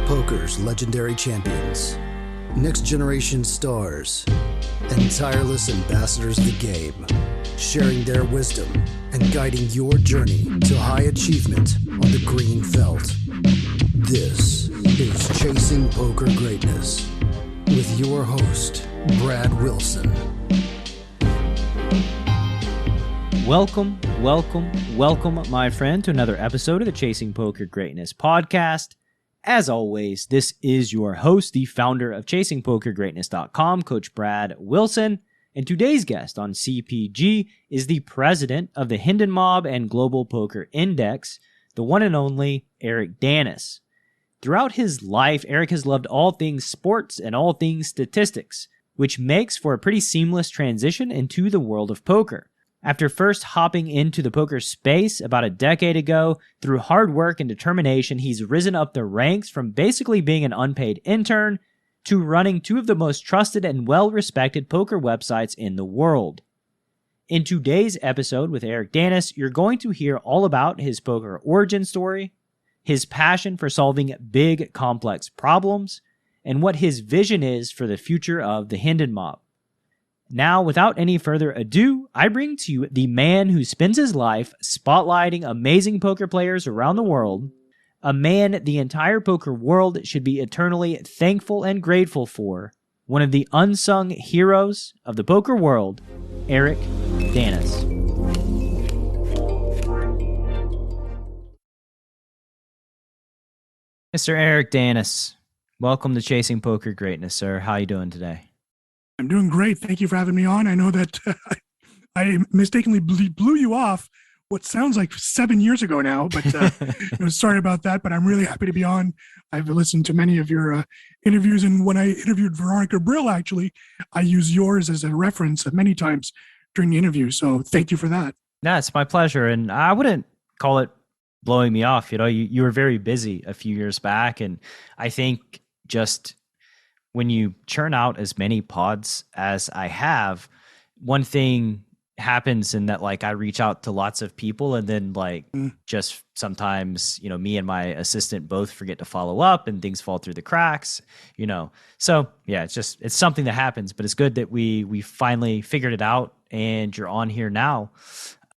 Poker's legendary champions, next-generation stars, and tireless ambassadors of the game, sharing their wisdom and guiding your journey to high achievement on the green felt. This is Chasing Poker Greatness with your host, Brad Wilson. Welcome, my friend, to another episode of the Chasing Poker Greatness podcast. As always, this is your host, the founder of ChasingPokerGreatness.com, Coach Brad Wilson. And today's guest on CPG is the president of the Hendon Mob and Global Poker Index, the one and only Eric Danis. Throughout his life, Eric has loved all things sports and all things statistics, which makes for a pretty seamless transition into the world of poker. After first hopping into the poker space about a decade ago, through hard work and determination, he's risen up the ranks from basically being an unpaid intern to running two of the most trusted and well-respected poker websites in the world. In today's episode with Eric Danis, you're going to hear all about his poker origin story, his passion for solving big, complex problems, and what his vision is for the future of the Hendon Mob. Now, without any further ado, I bring to you the man who spends his life spotlighting amazing poker players around the world, a man the entire poker world should be eternally thankful and grateful for, one of the unsung heroes of the poker world, Eric Danis. Mr. Eric Danis, welcome to Chasing Poker Greatness, sir. How are you doing today? I'm doing great. Thank you for having me on. I know that I mistakenly blew you off what sounds like 7 years ago now, but sorry about that, but I'm really happy to be on. I've listened to many of your interviews, and when I interviewed Veronica Brill, actually, I use yours as a reference many times during the interview, so thank you for that. Yeah, it's my pleasure, and I wouldn't call it blowing me off. You were very busy a few years back, and I think just when you churn out as many pods as I have, one thing happens in that, like, I reach out to lots of people and then just sometimes, me and my assistant both forget to follow up and things fall through the cracks, So yeah, it's something that happens, but it's good that we finally figured it out and you're on here now.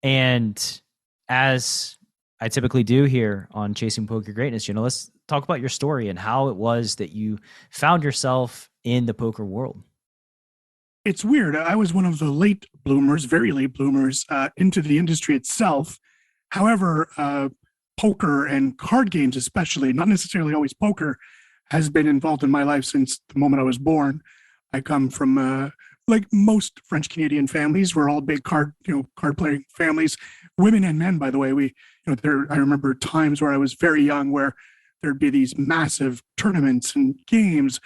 And as I typically do here on Chasing Poker Greatness, let's talk about your story and how it was that you found yourself in the poker world. It's weird. I was one of the late bloomers, very late bloomers, into the industry itself. However, poker and card games especially, not necessarily always poker, has been involved in my life since the moment I was born. I come from, like most French Canadian families, we're all big card playing families, women and men, by the way. I remember times where I was very young where there'd be these massive tournaments and games.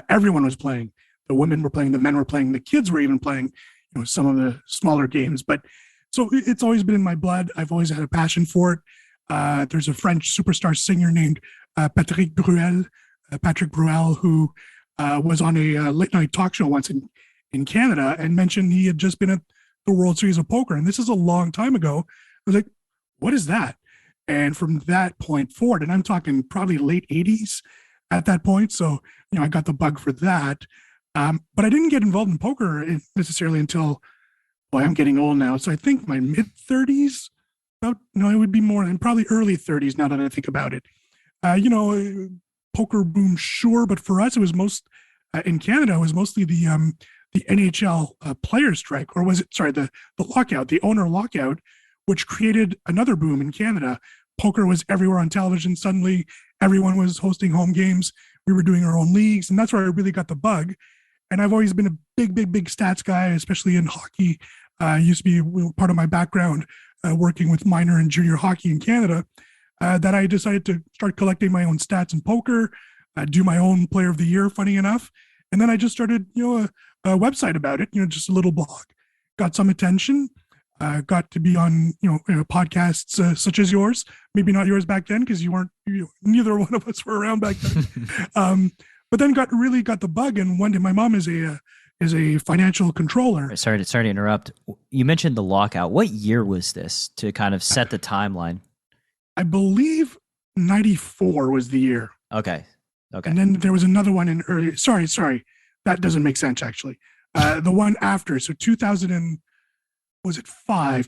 Everyone was playing. The women were playing, the men were playing, the kids were even playing, some of the smaller games. But so it's always been in my blood. I've always had a passion for it. There's a French superstar singer named Patrick Bruel, who was on a late night talk show once in Canada and mentioned he had just been at the World Series of Poker. And this is a long time ago. I was like, what is that? And from that point forward, and I'm talking probably late 80s at that point. So, I got the bug for that. But I didn't get involved in poker necessarily until, I'm getting old now. So I think my mid 30s, it would be more than probably early 30s now that I think about it. Poker boom, sure. But for us, it was in Canada, it was mostly the NHL players strike, or was it, the lockout, the owner lockout, which created another boom in Canada. Poker was everywhere on television. Suddenly, everyone was hosting home games. We were doing our own leagues, and that's where I really got the bug. And I've always been a big stats guy, especially in hockey. Used to be part of my background working with minor and junior hockey in Canada, that I decided to start collecting my own stats in poker, do my own player of the year, funny enough. And then I just started, a website about it, just a little blog. Got some attention. Got to be on, podcasts such as yours. Maybe not yours back then because neither one of us were around back then. But then got the bug, and one day my mom is a financial controller. Sorry to interrupt. You mentioned the lockout. What year was this to kind of set the timeline? I believe 94 was the year. Okay. Okay. And then there was another one in early. Sorry, that doesn't make sense actually. The one after, so 2000 and was it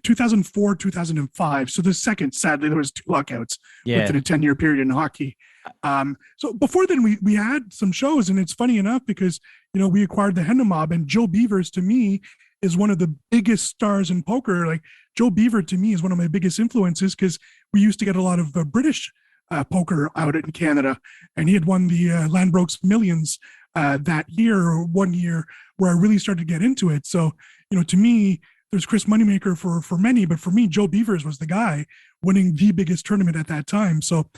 2004, 2005. So the second, sadly, there was two lockouts within a 10-year period in hockey. So before then, we had some shows, and it's funny enough because we acquired the Hendon Mob, and Joe Beavers to me is one of the biggest stars in poker. Like Joe Beaver to me is one of my biggest influences because we used to get a lot of British poker out in Canada, and he had won the Ladbrokes Millions that year, or 1 year, where I really started to get into it. So to me, there's Chris Moneymaker for many, but for me, Joe Beavers was the guy winning the biggest tournament at that time. So,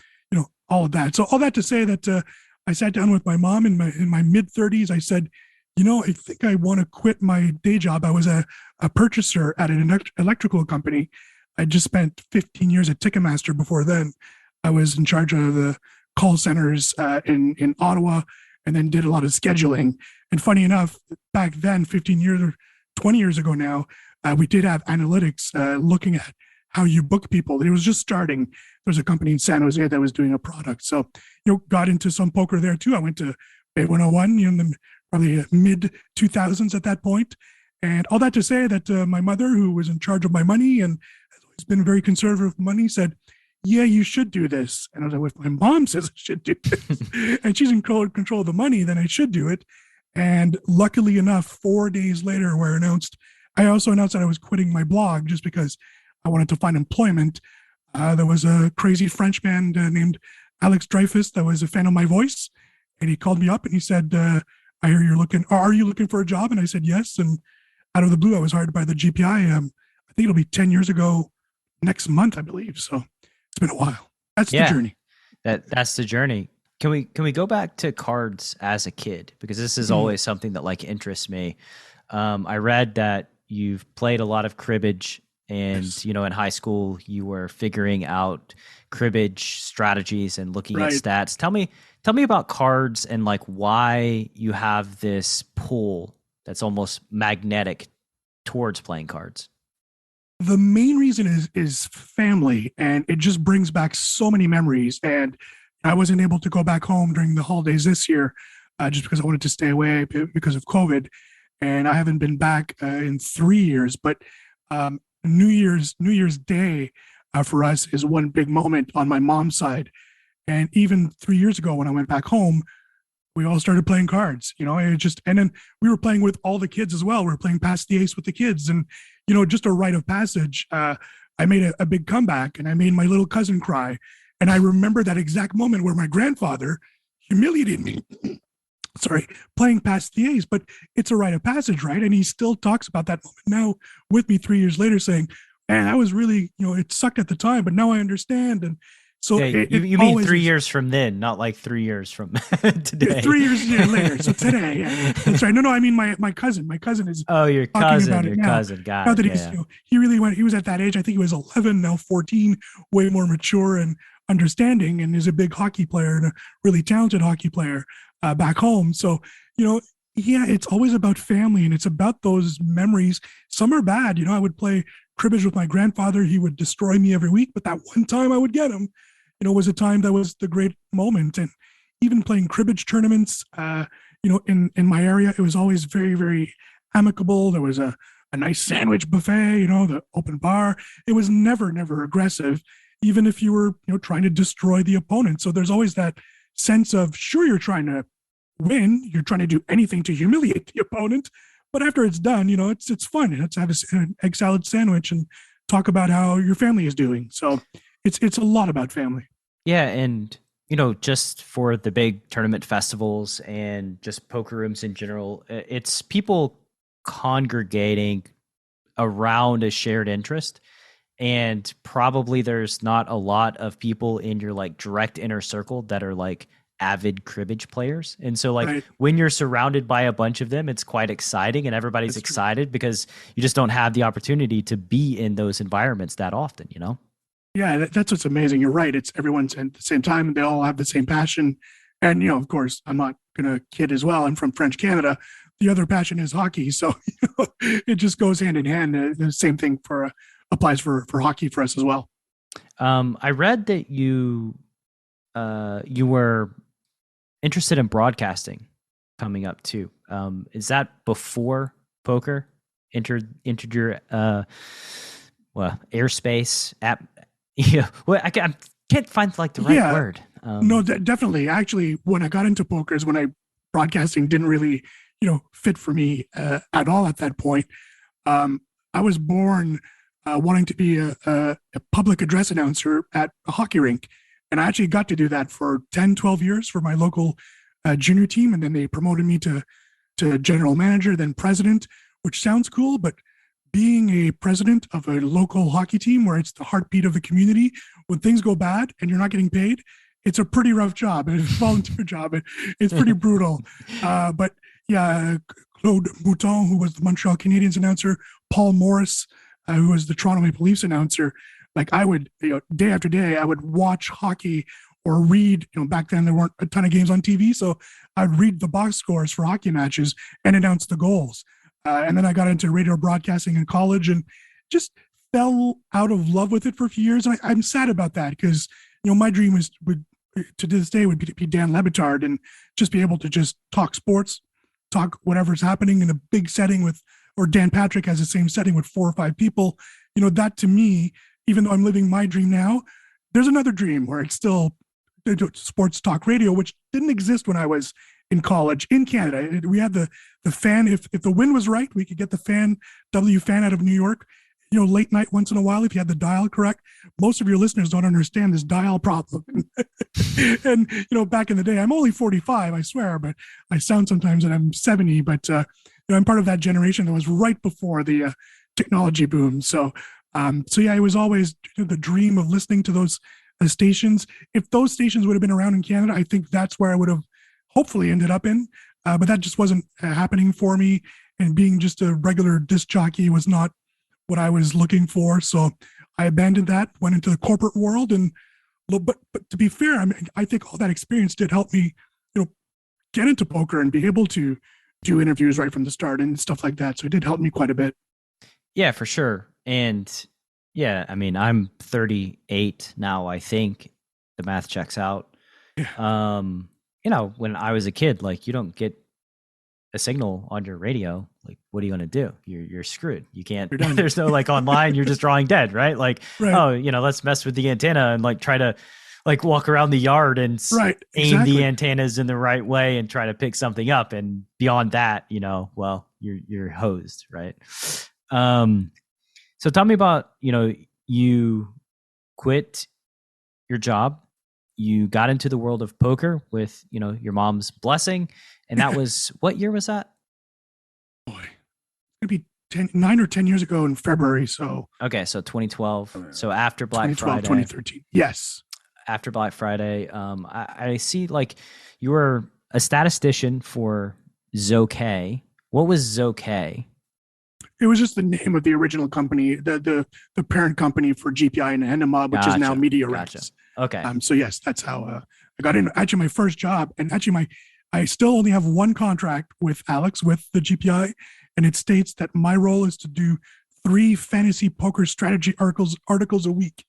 all of that. So all that to say that I sat down with my mom in my mid 30s. I said, I think I want to quit my day job. I was a purchaser at an electrical company. I just spent 15 years at Ticketmaster before then. I was in charge of the call centers in Ottawa, and then did a lot of scheduling. And funny enough, back then, 15 years or 20 years ago now, we did have analytics looking at how you book people. It was just starting. There was a company in San Jose that was doing a product. So, got into some poker there too. I went to Bay 101, in the probably mid 2000s at that point. And all that to say that my mother, who was in charge of my money and has always been very conservative with money, said, yeah, you should do this. And I was like, if my mom says I should do this and she's in control of the money, then I should do it. And luckily enough, 4 days later, I also announced that I was quitting my blog just because I wanted to find employment. There was a crazy Frenchman named Alex Dreyfus that was a fan of my voice. And he called me up and he said, I hear are you looking for a job? And I said, yes. And out of the blue, I was hired by the GPI. I think it'll be 10 years ago next month, I believe. So it's been a while. That's the journey. That's the journey. Can we go back to cards as a kid? Because this is always something that interests me. I read that you've played a lot of cribbage, and yes, in high school you were figuring out cribbage strategies and looking at stats. Tell me about cards and why you have this pull that's almost magnetic towards playing cards. The main reason is family, and it just brings back so many memories. And I wasn't able to go back home during the holidays this year just because I wanted to stay away because of COVID. And I haven't been back in 3 years. But New Year's Day for us is one big moment on my mom's side. And even 3 years ago when I went back home, we all started playing cards. And then we were playing with all the kids as well. We were playing Pass the Ace with the kids, and just a rite of passage. I made a big comeback, and I made my little cousin cry. And I remember that exact moment where my grandfather humiliated me. Playing Pass the Ace, but it's a rite of passage, right? And he still talks about that moment now with me 3 years later, saying, man, I was really, it sucked at the time, but now I understand. And so you mean 3 years from then, not 3 years from today. 3 years later. So today, that's right. No, I mean my cousin. My cousin is. Oh, your cousin. Your cousin. Got it. He really went. He was at that age. I think he was 11, now 14, way more mature and understanding, and is a big hockey player and a really talented hockey player back home. So it's always about family, and it's about those memories. Some are bad. I would play cribbage with my grandfather. He would destroy me every week, but that one time I would get him, was a time that was the great moment. And even playing cribbage tournaments, in my area, it was always very, very amicable. There was a nice sandwich buffet, the open bar. It was never aggressive, even if you were, trying to destroy the opponent. So there's always that sense of, sure, you're trying to win, you're trying to do anything to humiliate the opponent, but after it's done, it's fun. Let's have an egg salad sandwich and talk about how your family is doing. So it's a lot about family. Yeah, and just for the big tournament festivals and just poker rooms in general, it's people congregating around a shared interest. And probably there's not a lot of people in your direct inner circle that are avid cribbage players. And so when you're surrounded by a bunch of them, it's quite exciting, and everybody's excited because you just don't have the opportunity to be in those environments that often, Yeah, that's what's amazing. You're right. It's everyone's at the same time, and they all have the same passion. And, of course, I'm not going to kid as well. I'm from French Canada. The other passion is hockey. So it just goes hand in hand. The same thing applies for hockey for us as well. I read that you were interested in broadcasting coming up too. Is that before poker entered your airspace app? Yeah, well, I can't find like the right word. No, definitely. Actually, when I got into poker is when broadcasting didn't really, fit for me at all at that point. I was born wanting to be a public address announcer at a hockey rink. And I actually got to do that for 10, 12 years for my local junior team. And then they promoted me to general manager, then president, which sounds cool, but being a president of a local hockey team where it's the heartbeat of the community, when things go bad and you're not getting paid, it's a pretty rough job. It's a volunteer job. It's pretty brutal. But yeah, Claude Mouton, who was the Montreal Canadiens announcer, Paul Morris, who was the Toronto Maple Leafs announcer, like I would, day after day, I would watch hockey or read, back then there weren't a ton of games on TV. So I'd read the box scores for hockey matches and announce the goals. And then I got into radio broadcasting in college and just fell out of love with it for a few years. And I'm sad about that because, my dream would to this day would be to be Dan Le Batard and just be able to just talk sports, talk whatever's happening in a big setting or Dan Patrick has the same setting with 4 or 5 people. That to me, even though I'm living my dream now, there's another dream where it's still sports talk radio, which didn't exist when I was in college in Canada. We had the fan. If the wind was right, we could get the W fan out of New York, late night once in a while if you had the dial correct. Most of your listeners don't understand this dial problem. And, back in the day, I'm only 45, I swear, but I sound sometimes that I'm 70, but I'm part of that generation that was right before the technology boom. So yeah, it was always the dream of listening to those stations. If those stations would have been around in Canada, I think that's where I would have hopefully ended up in. But that just wasn't happening for me. And being just a regular disc jockey was not what I was looking for. So I abandoned that, went into the corporate world. But to be fair, I think all that experience did help me, get into poker and be able to do interviews right from the start and stuff like that. So it did help me quite a bit. Yeah, for sure. And yeah, I'm 38 now, I think. The math checks out. Yeah. When I was a kid, like you don't get a signal on your radio. Like, what are you going to do? You're screwed. You can't, there's no like online, you're just drawing dead, right? Like, right. Oh, let's mess with the antenna and like try to like walk around the yard and aim the antennas in the right way and try to pick something up. And beyond that, well, you're hosed, right? So tell me about, you quit your job, you got into the world of poker with, your mom's blessing. And that was, what year was that? Boy, it'd be 9 or 10 years ago in February. So, okay. So 2012. So after Black 2012, Friday, 2013. Yes. After Black Friday. I see like you were a statistician for Zoké. What was Zoké? It was just the name of the original company, the parent company for GPI and Hendon Mob, which is now Media Rex. Okay. So yes, that's how I got in. Actually, my first job, and actually I still only have one contract with Alex with the GPI, and it states that my role is to do 3 fantasy poker strategy articles a week.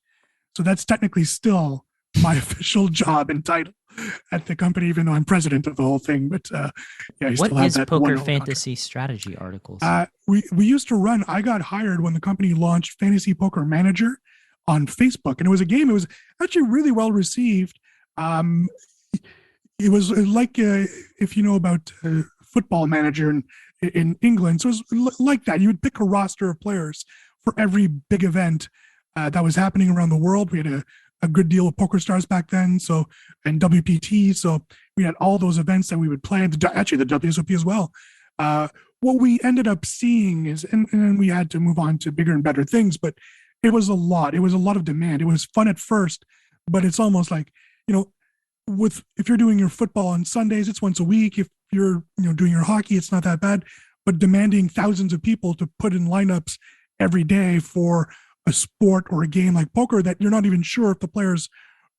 So that's technically still my official job and title at the company, even though I'm president of the whole thing. But yeah, I still have that poker fantasy strategy articles? We used to run. I got hired when the company launched Fantasy Poker Manager on Facebook, and it was a game. It was actually really well received. It was like if you know about Football Manager in England, so it was like that. You would pick a roster of players for every big event that was happening around the world. We had a good deal of Poker Stars back then, so and WPT. So we had all those events that we would play. Actually, the WSOP as well. What we ended up seeing is, and we had to move on to bigger and better things, but it was a lot. It was a lot of demand. It was fun at first, but it's almost like, if you're doing your football on Sundays, it's once a week. If you're doing your hockey, it's not that bad. But demanding thousands of people to put in lineups every day for a sport or a game like poker that you're not even sure if the players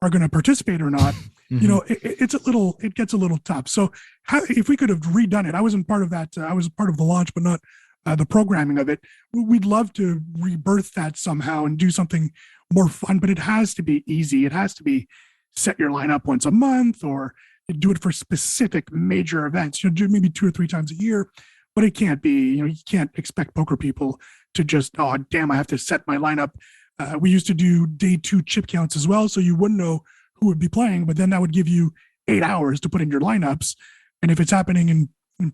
are going to participate or not, mm-hmm. It gets a little tough. So if we could have redone it, I wasn't part of that. I was part of the launch, but not the programming of it. We'd love to rebirth that somehow and do something more fun, but it has to be easy. It has to be set your lineup once a month, or do it for specific major events. Do maybe 2 or 3 times a year, but it can't be. You can't expect poker people to just, oh damn, I have to set my lineup. We used to do day 2 chip counts as well, so you wouldn't know who would be playing, but then that would give you 8 hours to put in your lineups. And if it's happening in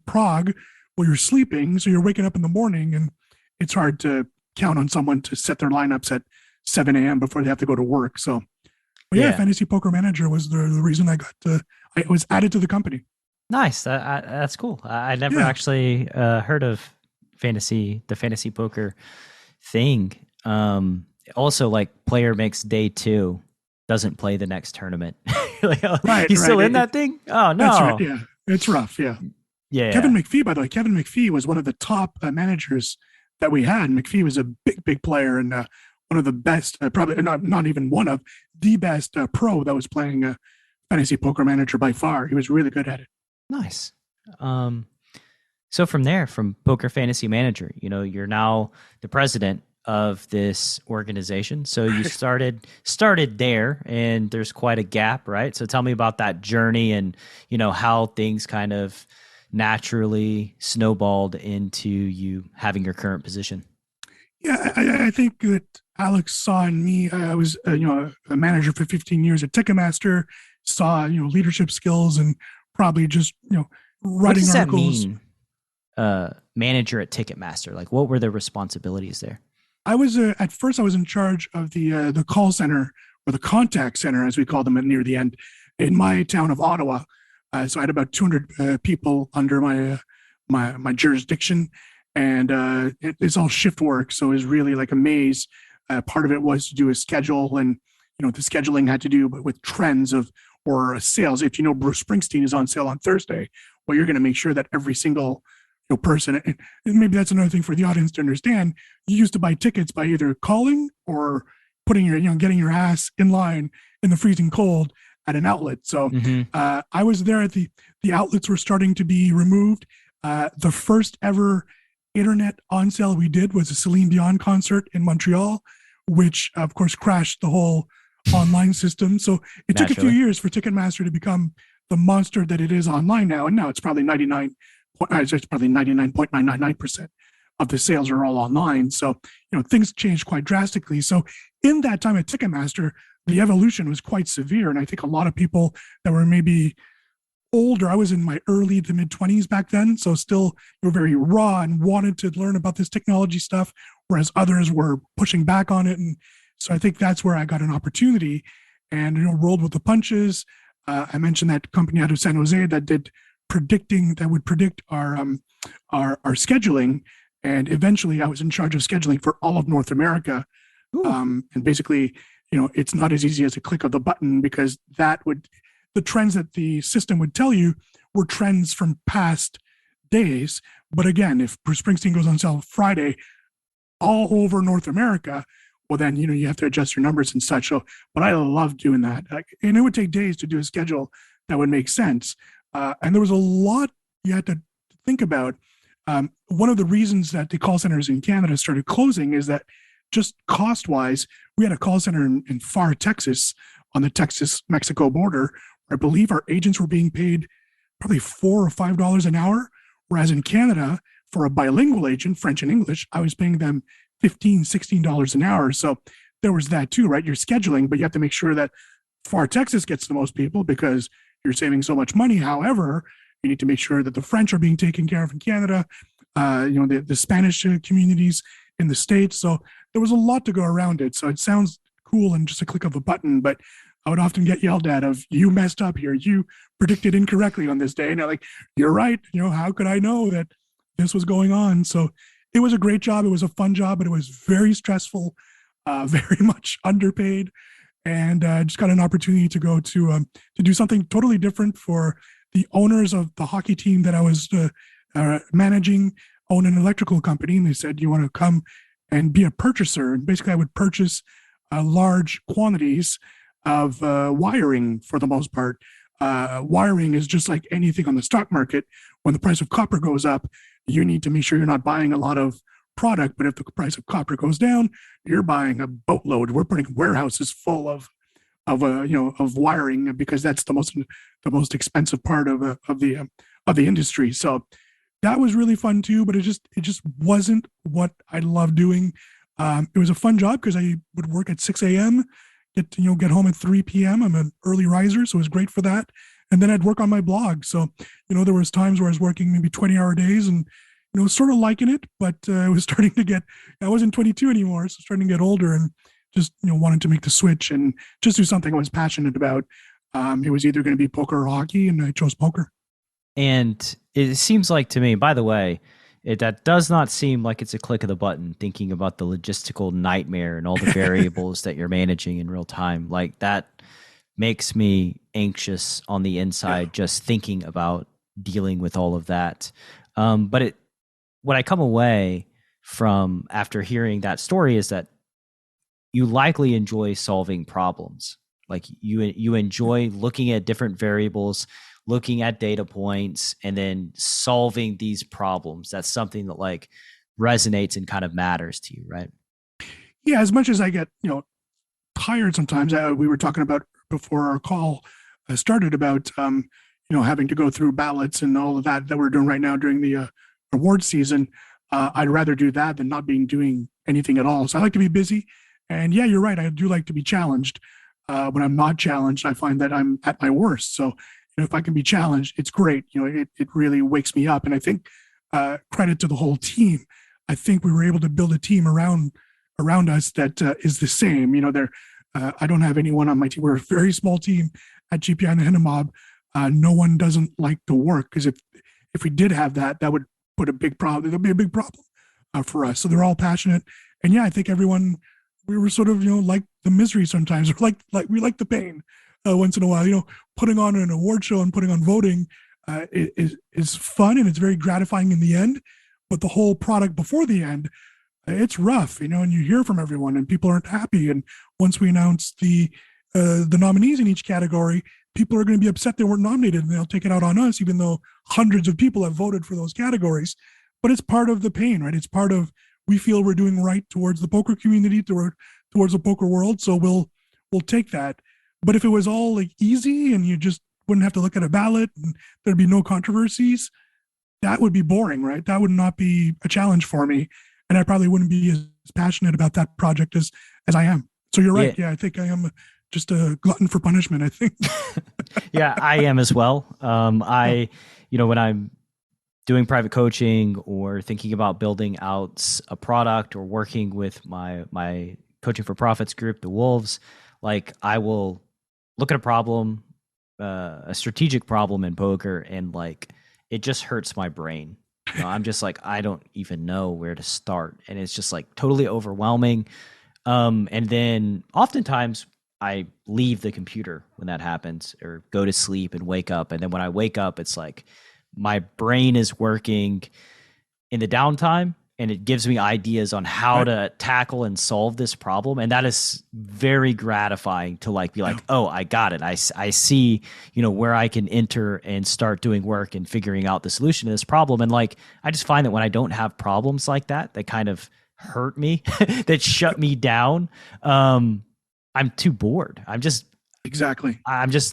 Prague, well, you're sleeping, so you're waking up in the morning, and it's hard to count on someone to set their lineups at 7 a.m. before they have to go to work. So, but yeah, Fantasy Poker Manager was the reason I was added to the company. Nice. That's cool. I never actually heard of the fantasy poker thing. Also, like, player makes day 2, doesn't play the next tournament. He's still in that thing? Oh, no. That's right. Yeah. It's rough. Yeah. Yeah. Kevin McPhee, by the way, Kevin McPhee was one of the top managers that we had. McPhee was a big player and one of the best, probably not even one of the best pro that was playing Fantasy Poker Manager by far. He was really good at it. Nice. So from there, from Poker Fantasy Manager, you're now the president of this organization. So you started there, and there's quite a gap, right? So tell me about that journey and, how things kind of naturally snowballed into you having your current position. Yeah, I think that Alex saw in me, I was, a manager for 15 years at Ticketmaster, saw, leadership skills and probably just, writing articles. What does that mean, manager at Ticketmaster? Like, what were the responsibilities there? I was, at first I was in charge of the call center, or the contact center, as we call them near the end, in my town of Ottawa. So I had about 200 people under my jurisdiction, and it's all shift work. So it was really like a maze. Part of it was to do a schedule, and the scheduling had to do with trends or sales. If Bruce Springsteen is on sale on Thursday, well, you're going to make sure that every single person, and maybe that's another thing for the audience to understand. You used to buy tickets by either calling or putting getting your ass in line in the freezing cold at an outlet. So I was there at the outlets were starting to be removed. The first ever internet on sale we did was a Celine Dion concert in Montreal, which of course crashed the whole online system. So it took a few years for Ticketmaster to become the monster that it is online now. And now it's probably 99.999% of the sales are all online. So, things changed quite drastically. So in that time at Ticketmaster, the evolution was quite severe. And I think a lot of people that were maybe older, I was in my early to mid 20s back then. So still were very raw and wanted to learn about this technology stuff, whereas others were pushing back on it. And so I think that's where I got an opportunity and, rolled with the punches. I mentioned that company out of San Jose that would predict our scheduling. And eventually I was in charge of scheduling for all of North America. And basically, it's not as easy as a click of the button, because the trends that the system would tell you were trends from past days. But again, if Bruce Springsteen goes on sale Friday all over North America, well, then, you have to adjust your numbers and such. So, but I love doing that. And it would take days to do a schedule that would make sense. And there was a lot you had to think about. One of the reasons that the call centers in Canada started closing is that just cost-wise, we had a call center in far Texas on the Texas-Mexico border. I believe our agents were being paid probably $4 or $5 an hour, whereas in Canada, for a bilingual agent, French and English, I was paying them $15, $16 an hour. So there was that too, right? You're scheduling, but you have to make sure that far Texas gets the most people because you're saving so much money. However, you need to make sure that the French are being taken care of in Canada, the Spanish communities in the States. So there was a lot to go around it. So it sounds cool and just a click of a button, but I would often get yelled at of, you messed up here. You predicted incorrectly on this day. And they're like, you're right. How could I know that this was going on? So it was a great job. It was a fun job, but it was very stressful, very much underpaid. And just got an opportunity to go to do something totally different for the owners of the hockey team that I was managing, own an electrical company. And they said, you want to come and be a purchaser? And basically I would purchase large quantities of wiring for the most part. Wiring is just like anything on the stock market. When the price of copper goes up, you need to make sure you're not buying a lot of product. But if the price of copper goes down, you're buying a boatload. We're putting warehouses full of of wiring, because that's the most expensive part of the industry. So that was really fun too, but it just wasn't what I love doing. It was a fun job because I would work at 6 a.m., get home at 3 p.m. I'm an early riser, so it was great for that. And then I'd work on my blog. So, there was times where I was working maybe 20-hour days and, sort of liking it, but I was starting to I wasn't 22 anymore, so starting to get older and just, wanted to make the switch and just do something I was passionate about. It was either going to be poker or hockey, and I chose poker. And it seems like to me, by the way, that does not seem like it's a click of the button, thinking about the logistical nightmare and all the variables that you're managing in real time. Like, that makes me anxious on the inside, just thinking about dealing with all of that. But what I come away from after hearing that story is that you likely enjoy solving problems. Like, you enjoy looking at different variables, looking at data points, and then solving these problems. That's something that like resonates and kind of matters to you, right? Yeah, as much as I get, tired sometimes. We were talking about before our call started about, having to go through ballots and all of that we're doing right now during the award season. I'd rather do that than not doing anything at all. So I like to be busy. And yeah, you're right. I do like to be challenged. When I'm not challenged, I find that I'm at my worst. So if I can be challenged, it's great. It really wakes me up. And I think credit to the whole team. I think we were able to build a team around us that is the same. I don't have anyone on my team. We're a very small team at GPI and the Hendon Mob. No one doesn't like to work, because if we did have that would put a big problem. There'll be a big problem for us. So they're all passionate. And yeah, I think everyone, we were sort of, like the misery sometimes, or like we like the pain once in a while. Putting on an award show and putting on voting is fun, and it's very gratifying in the end. But the whole product before the end, it's rough, and you hear from everyone, and people aren't happy. And once we announce the nominees in each category, people are going to be upset they weren't nominated, and they'll take it out on us, even though hundreds of people have voted for those categories. But it's part of the pain, right? It's part of, we feel we're doing right towards the poker community, towards the poker world. So we'll take that. But if it was all like easy and you just wouldn't have to look at a ballot and there'd be no controversies, that would be boring, right? That would not be a challenge for me. And I probably wouldn't be as passionate about that project as I am. So you're right. Yeah, I think I am just a glutton for punishment, I think. Yeah, I am as well. When I'm doing private coaching or thinking about building out a product or working with my Coaching for Profits group, the Wolves, like, I will look at a problem, a strategic problem in poker, and like, it just hurts my brain. I'm just like, I don't even know where to start. And it's just like totally overwhelming. And then oftentimes I leave the computer when that happens, or go to sleep and wake up. And then when I wake up, it's like my brain is working in the downtime, and it gives me ideas on how to tackle and solve this problem. And that is very gratifying to like be like, oh, I got it. I see, where I can enter and start doing work and figuring out the solution to this problem. And like, I just find that when I don't have problems like that kind of hurt me, that shut me down, I'm too bored. I'm just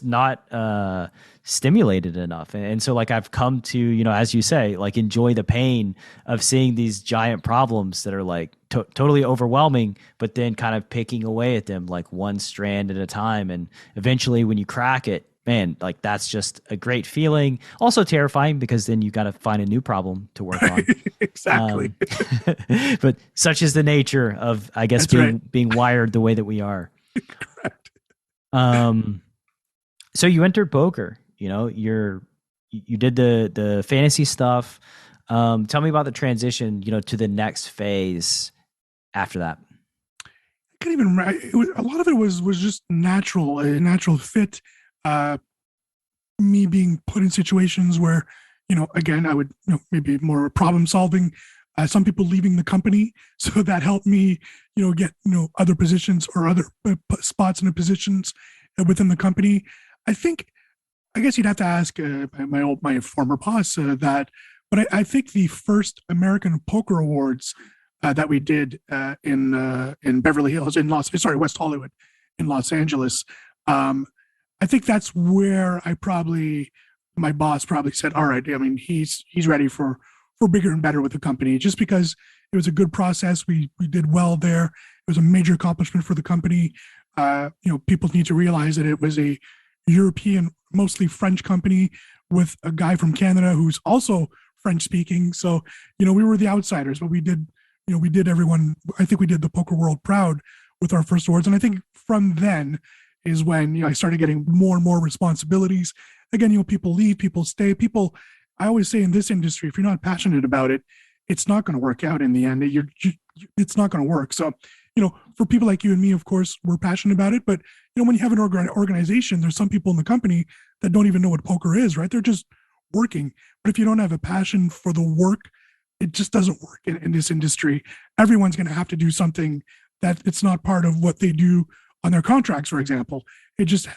not stimulated enough. And so like, I've come to, as you say, like, enjoy the pain of seeing these giant problems that are like totally overwhelming, but then kind of picking away at them like one strand at a time. And eventually when you crack it, man, like, that's just a great feeling. Also terrifying, because then you got to find a new problem to work on. Exactly. But such is the nature of, I guess, being wired the way that we are. Correct. So you entered poker, you did the fantasy stuff. Tell me about the transition, to the next phase after that. I can't even, a lot of it was just a natural fit. Me being put in situations where, again, I would, maybe more problem solving, some people leaving the company. So that helped me, get, other positions or other spots in the positions within the company. I guess you'd have to ask my former boss that, but I think the first American Poker Awards that we did in Beverly Hills, West Hollywood, in Los Angeles, I think that's where my boss probably said, all right, I mean, he's ready for bigger and better with the company, just because it was a good process. We did well there. It was a major accomplishment for the company. People need to realize that it was a European, mostly French company with a guy from Canada who's also French speaking. So, we were the outsiders, but we did everyone, I think we did the poker world proud with our first awards. And I think from then is when, I started getting more and more responsibilities. Again, people leave, people stay, I always say in this industry, if you're not passionate about it, it's not going to work out in the end. It's not going to work. So, for people like you and me, of course, we're passionate about it. But, when you have an organization, there's some people in the company that don't even know what poker is, right? They're just working. But if you don't have a passion for the work, it just doesn't work in this industry. Everyone's going to have to do something that it's not part of what they do on their contracts, for example. It is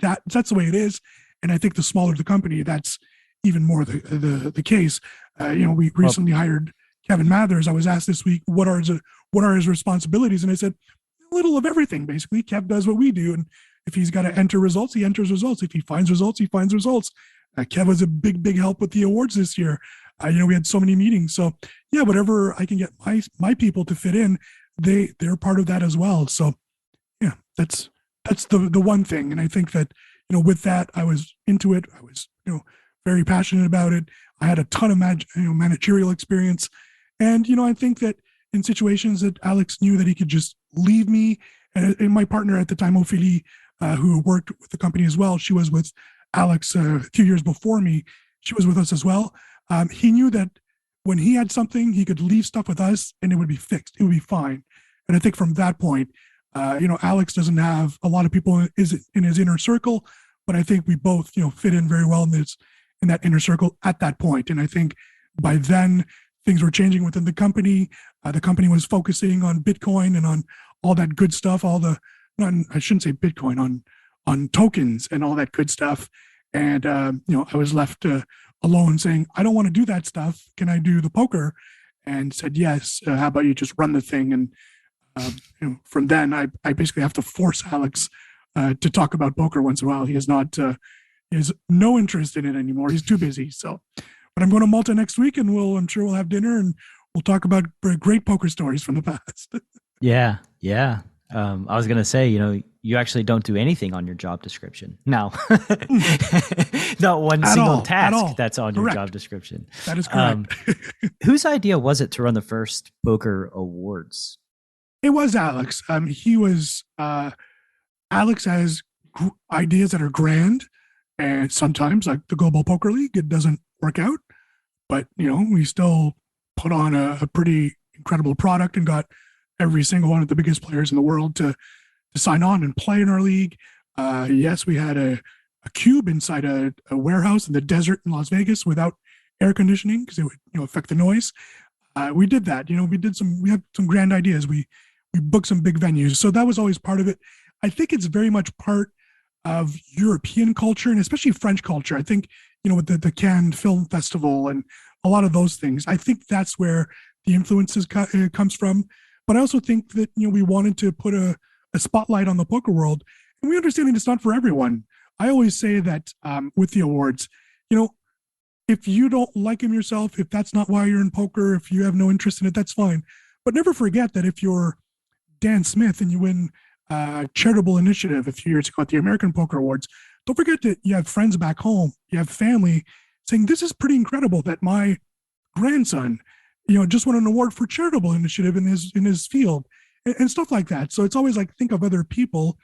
that's the way it is. And I think the smaller the company, that's even more the case. We recently hired Kevin Mathers. I was asked this week, what are his responsibilities? And I said, a little of everything, basically. Kev does what we do. And if he's got to enter results, he enters results. If he finds results, he finds results. Kev was a big help with the awards this year. We had so many meetings. So yeah, whatever I can get my people to fit in, they're part of that as well. So yeah, that's the one thing. And I think that, with that, I was into it. I was, very passionate about it. I had a ton of managerial experience. And, I think that in situations that Alex knew that he could just leave me, and my partner at the time, Ophélie, who worked with the company as well, she was with Alex a few years before me. She was with us as well. He knew that when he had something, he could leave stuff with us and it would be fixed. It would be fine. And I think from that point, Alex doesn't have a lot of people in his inner circle, but I think we both, fit in very well in that inner circle at that point. And I think by then things were changing within the company. The company was focusing on Bitcoin and on all that good stuff, I shouldn't say Bitcoin, on tokens and all that good stuff. And, I was left alone saying, I don't want to do that stuff. Can I do the poker? And said, yes. How about you just run the thing? And, from then I basically have to force Alex to talk about poker once in a while. He has no interest in it anymore. He's too busy. So, but I'm going to Malta next week, and I'm sure we'll have dinner and we'll talk about great poker stories from the past. Yeah. I was going to say, you actually don't do anything on your job description. No, not one single task that's on your job description. That is correct. Whose idea was it to run the first poker awards? It was Alex. Alex has ideas that are grand, and sometimes, like the Global Poker League, it doesn't work out. But, we still put on a pretty incredible product and got every single one of the biggest players in the world to sign on and play in our league. Yes, we had a cube inside a warehouse in the desert in Las Vegas without air conditioning because it would affect the noise. We did that. We had some grand ideas. We booked some big venues. So that was always part of it. I think it's very much part of European culture and especially French culture. I think, with the Cannes Film Festival and a lot of those things, I think that's where the influences comes from. But I also think that, we wanted to put a spotlight on the poker world, and we understand that it's not for everyone. I always say that with the awards, if you don't like them yourself, if that's not why you're in poker, if you have no interest in it, that's fine. But never forget that if you're Dan Smith and you win charitable initiative a few years ago at the American Poker Awards, don't forget that you have friends back home, you have family saying, this is pretty incredible that my grandson, just won an award for charitable initiative in his field and stuff like that. So it's always like, think of other people.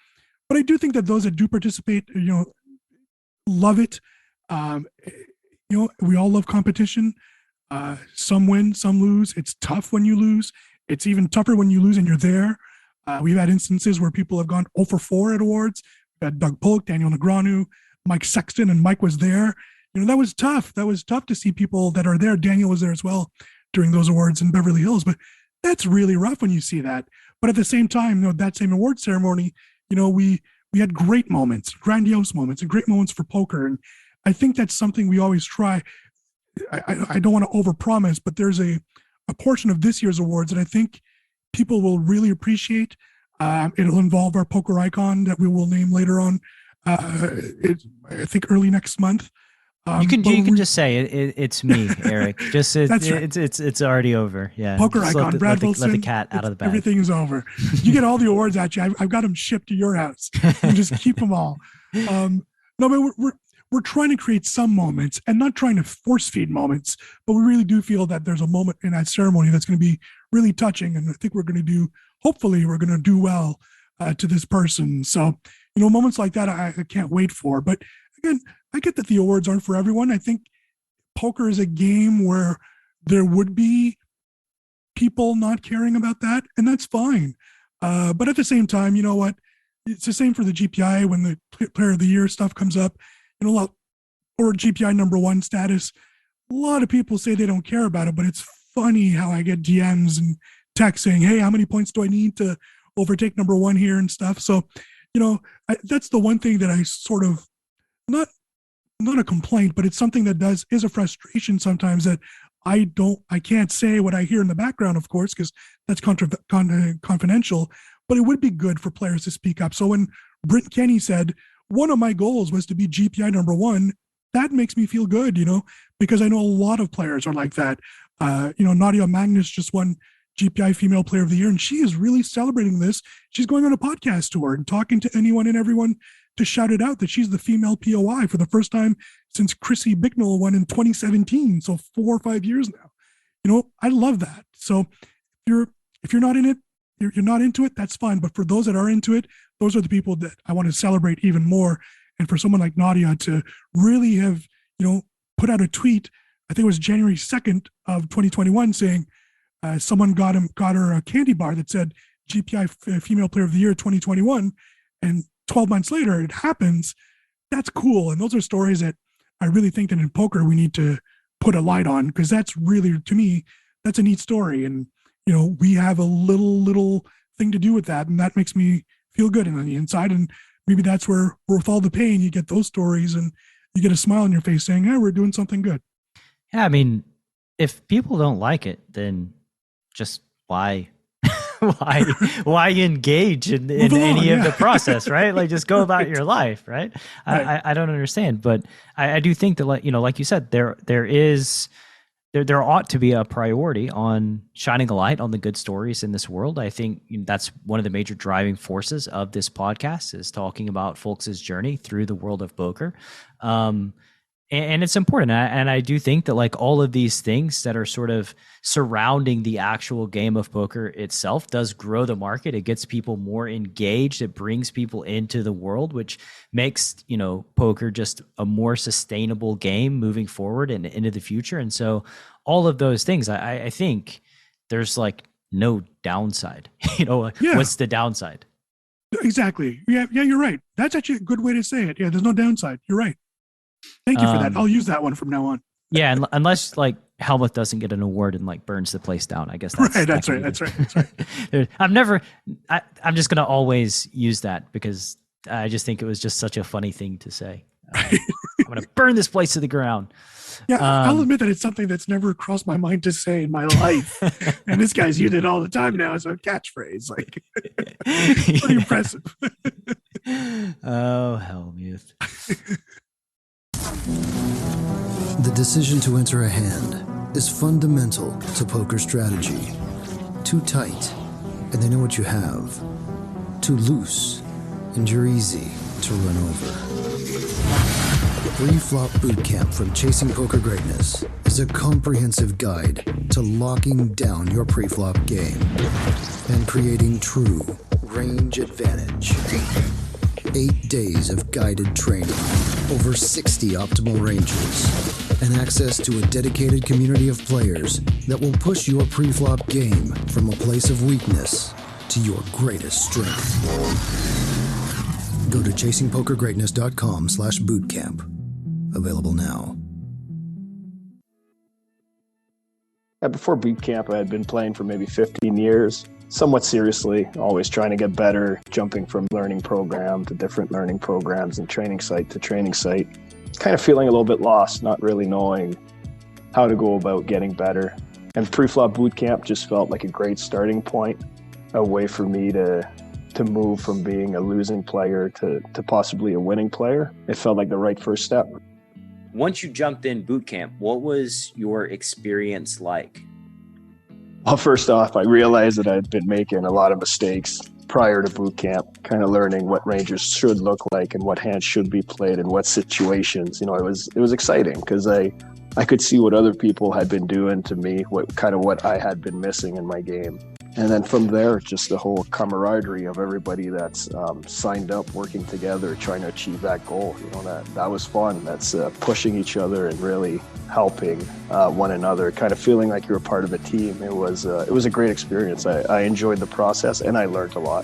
But I do think that those that do participate, love it. We all love competition. Some win, some lose. It's tough when you lose. It's even tougher when you lose and you're there. We've had instances where people have gone 0 for 4 at awards. We had Doug Polk, Daniel Negreanu, Mike Sexton, and Mike was there. That was tough. That was tough to see people that are there. Daniel was there as well during those awards in Beverly Hills. But that's really rough when you see that. But at the same time, that same award ceremony, we had great moments, grandiose moments, and great moments for poker. And I think that's something we always try. I don't want to overpromise, but there's a portion of this year's awards that I think people will really appreciate. It'll involve our poker icon that we will name later on. I think early next month. You can just say it's me, Eric. Just That's right. It's already over. Yeah, Poker just icon, Brad let Wilson. the cat out of the bag. Everything is over. You get all the awards at you. I've got them shipped to your house. You just keep them all. No, but we're trying to create some moments and not trying to force feed moments, but we really do feel that there's a moment in that ceremony that's going to be really touching, and I think hopefully we're going to do well to this person. So, moments like that I can't wait for. But again, I get that the awards aren't for everyone. I think poker is a game where there would be people not caring about that, and that's fine. But at the same time, you know what? It's the same for the GPI when the Player of the Year stuff comes up, or GPI number one status. A lot of people say they don't care about it, but it's funny how I get DMs and texts saying, "Hey, how many points do I need to overtake number one here?" and stuff. So, that's the one thing that I sort of not a complaint, but it's something that is a frustration sometimes that I can't say what I hear in the background, of course, because that's confidential, but it would be good for players to speak up. So when Brent Kenny said, one of my goals was to be GPI number one, that makes me feel good, because I know a lot of players are like that. Nadia Magnus just won GPI Female Player of the Year, and she is really celebrating this. She's going on a podcast tour and talking to anyone and everyone to shout it out that she's the female POI for the first time since Chrissy Bicknell won in 2017. So 4 or 5 years now. I love that. So if you're not in it, you're not into it, that's fine. But for those that are into it, those are the people that I want to celebrate even more. And for someone like Nadia to really have, put out a tweet, I think it was January 2nd of 2021, saying someone got her a candy bar that said GPI Female Player of the Year 2021, and 12 months later it happens. That's cool. And those are stories that I really think that in poker we need to put a light on, because that's really, to me, that's a neat story. And we have a little thing to do with that, and that makes me feel good on the inside. And maybe that's where with all the pain, you get those stories and you get a smile on your face saying, "Hey, we're doing something good." Yeah, I mean, if people don't like it, then just why engage in any of the process, right? Like, just go about your life, right? I don't understand, but I do think that, like you said, there ought to be a priority on shining a light on the good stories in this world. I think that's one of the major driving forces of this podcast, is talking about folks' journey through the world of poker. And it's important. And I do think that, like, all of these things that are sort of surrounding the actual game of poker itself does grow the market. It gets people more engaged. It brings people into the world, which makes, poker just a more sustainable game moving forward and into the future. And so all of those things, I think there's like no downside. What's the downside? Exactly. Yeah, you're right. That's actually a good way to say it. Yeah, there's no downside. You're right. Thank you for that. I'll use that one from now on. Yeah, unless like Helmuth doesn't get an award and like burns the place down. I guess that's right. That's right. I'm just gonna always use that because I just think it was just such a funny thing to say. I'm gonna burn this place to the ground. Yeah, I'll admit that it's something that's never crossed my mind to say in my life, and this guy's used it all the time now as a catchphrase. Like, pretty impressive. Oh, Helmuth. The decision to enter a hand is fundamental to poker strategy. Too tight, and they know what you have. Too loose, and you're easy to run over. Pre-flop Bootcamp from Chasing Poker Greatness is a comprehensive guide to locking down your pre-flop game and creating true range advantage. 8 days of guided training, over 60 optimal ranges, and access to a dedicated community of players that will push your pre-flop game from a place of weakness to your greatest strength. Go to chasingpokergreatness.com/bootcamp. Available now. Before boot camp, I had been playing for maybe 15 years, somewhat seriously, always trying to get better, jumping from learning program to different learning programs and training site to training site. Kind of feeling a little bit lost, not really knowing how to go about getting better. And pre-flop boot camp just felt like a great starting point, a way for me to to move from being a losing player to possibly a winning player, it felt like the right first step. Once you jumped in boot camp, what was your experience like? Well, first off, I realized that I'd been making a lot of mistakes prior to boot camp, kind of learning what Rangers should look like and what hands should be played in what situations. It was exciting because I could see what other people had been doing to me, what I had been missing in my game. And then from there, just the whole camaraderie of everybody that's signed up, working together, trying to achieve that goal. That was fun. That's pushing each other and really helping one another, kind of feeling like you're a part of a team. It was a great experience. I enjoyed the process and I learned a lot.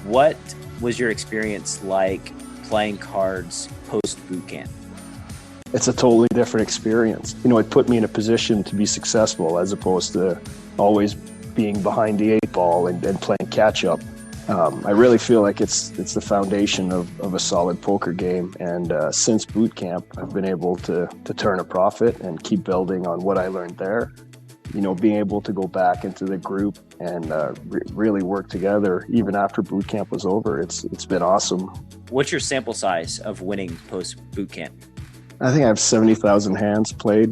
What was your experience like playing cards post boot camp? It's a totally different experience. It put me in a position to be successful as opposed to always being behind the eight ball and playing catch up. I really feel like it's the foundation of a solid poker game. And since boot camp, I've been able to turn a profit and keep building on what I learned there. Being able to go back into the group and really work together even after boot camp was over. It's been awesome. What's your sample size of winning post boot camp? I think I have 70,000 hands played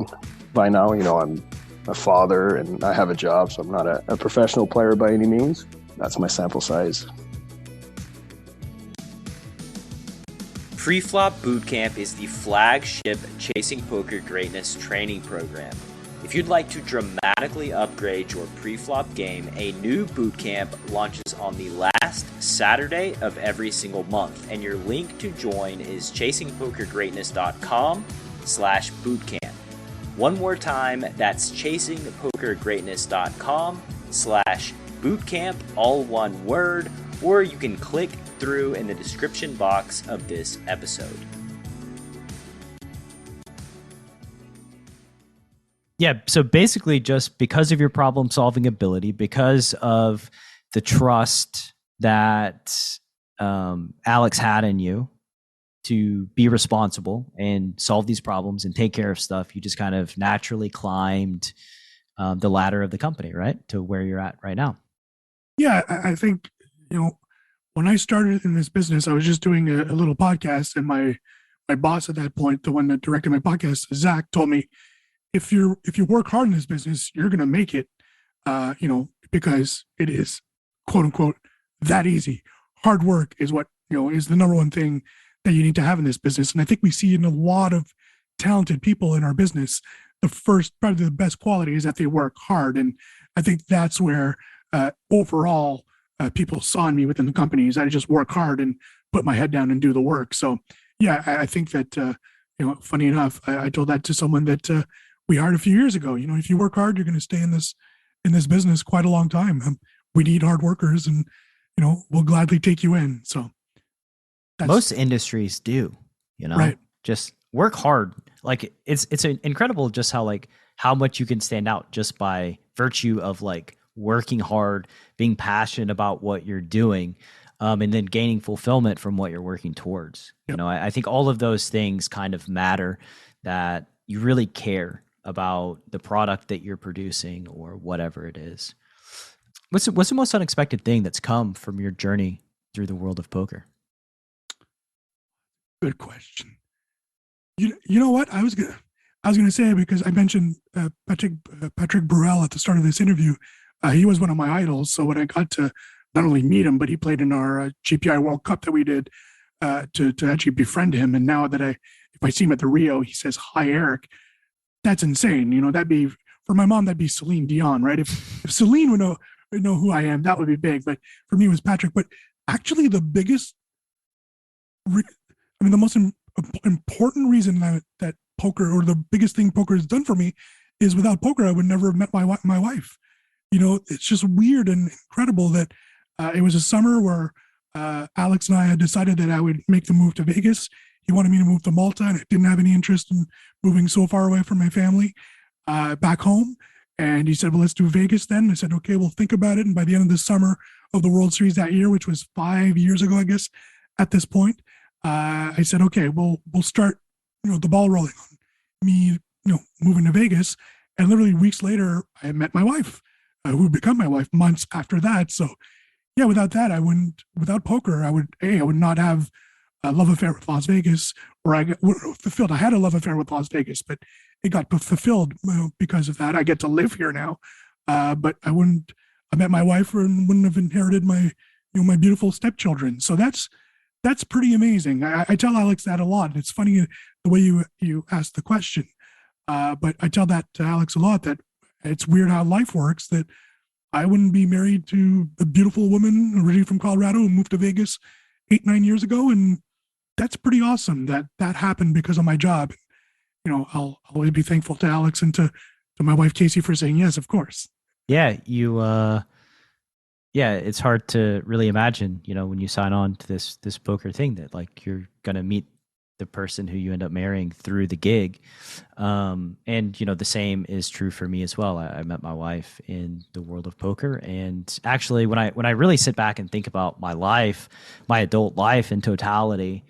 by now. I'm a father and I have a job, so I'm not a professional player by any means. That's my sample size. Preflop Bootcamp is the flagship Chasing Poker Greatness training program. If you'd like to dramatically upgrade your preflop game, a new bootcamp launches on the last Saturday of every single month, and your link to join is chasingpokergreatness.com/bootcamp. One more time, that's chasingpokergreatness.com/bootcamp, all one word, or you can click through in the description box of this episode. Yeah, so basically just because of your problem-solving ability, because of the trust that Alex had in you, to be responsible and solve these problems and take care of stuff, you just kind of naturally climbed the ladder of the company, right? To where you're at right now. Yeah, I think, when I started in this business, I was just doing a little podcast, and my boss at that point, the one that directed my podcast, Zach, told me, if you work hard in this business, you're going to make it, because it is, quote unquote, that easy. Hard work is what, is the number one thing that you need to have in this business. And I think we see in a lot of talented people in our business, probably the best quality is that they work hard. And I think that's where overall people saw in me within the company is I just work hard and put my head down and do the work. So yeah, I think that, funny enough, I told that to someone that we hired a few years ago. If you work hard, you're going to stay in this business quite a long time. We need hard workers, and, we'll gladly take you in. So most industries do, right. Just work hard. Like it's incredible just how much you can stand out just by virtue of working hard, being passionate about what you're doing, and then gaining fulfillment from what you're working towards. Yep. I think all of those things kind of matter, that you really care about the product that you're producing or whatever it is. What's the most unexpected thing that's come from your journey through the world of poker? Good question. You know what? I was gonna say, because I mentioned Patrick Bruel at the start of this interview. He was one of my idols. So when I got to not only meet him, but he played in our GPI World Cup that we did, to actually befriend him. And now that if I see him at the Rio, he says, "Hi, Eric." That's insane. That'd be, for my mom, that'd be Celine Dion, right? If Celine would know who I am, that would be big. But for me, it was Patrick. But actually, the biggest, the most important reason that poker, or the biggest thing poker has done for me, is without poker, I would never have met my wife. It's just weird and incredible that it was a summer where Alex and I had decided that I would make the move to Vegas. He wanted me to move to Malta, and I didn't have any interest in moving so far away from my family back home. And he said, "Well, let's do Vegas then." I said, "Okay, we'll think about it." And by the end of the summer of the World Series that year, which was 5 years ago, I guess, at this point, I said, "Okay, we'll start, the ball rolling on me, moving to Vegas." And literally weeks later, I met my wife, who would become my wife months after that. So yeah, without that, I wouldn't. Without poker, I would not have a love affair with Las Vegas, or I got fulfilled. I had a love affair with Las Vegas, but it got fulfilled because of that. I get to live here now, but I wouldn't. I met my wife and wouldn't have inherited my, my beautiful stepchildren. So that's pretty amazing. I tell Alex that a lot. And it's funny the way you asked the question, but I tell that to Alex a lot, that it's weird how life works, that I wouldn't be married to a beautiful woman originally from Colorado who moved to Vegas 8-9 years ago, and that's pretty awesome that that happened because of my job. I'll always be thankful to Alex and to my wife Casey for saying yes, of course. Yeah, it's hard to really imagine, when you sign on to this poker thing, that like you're gonna meet the person who you end up marrying through the gig. And the same is true for me as well. I met my wife in the world of poker, and actually when I really sit back and think about my life, my adult life in totality,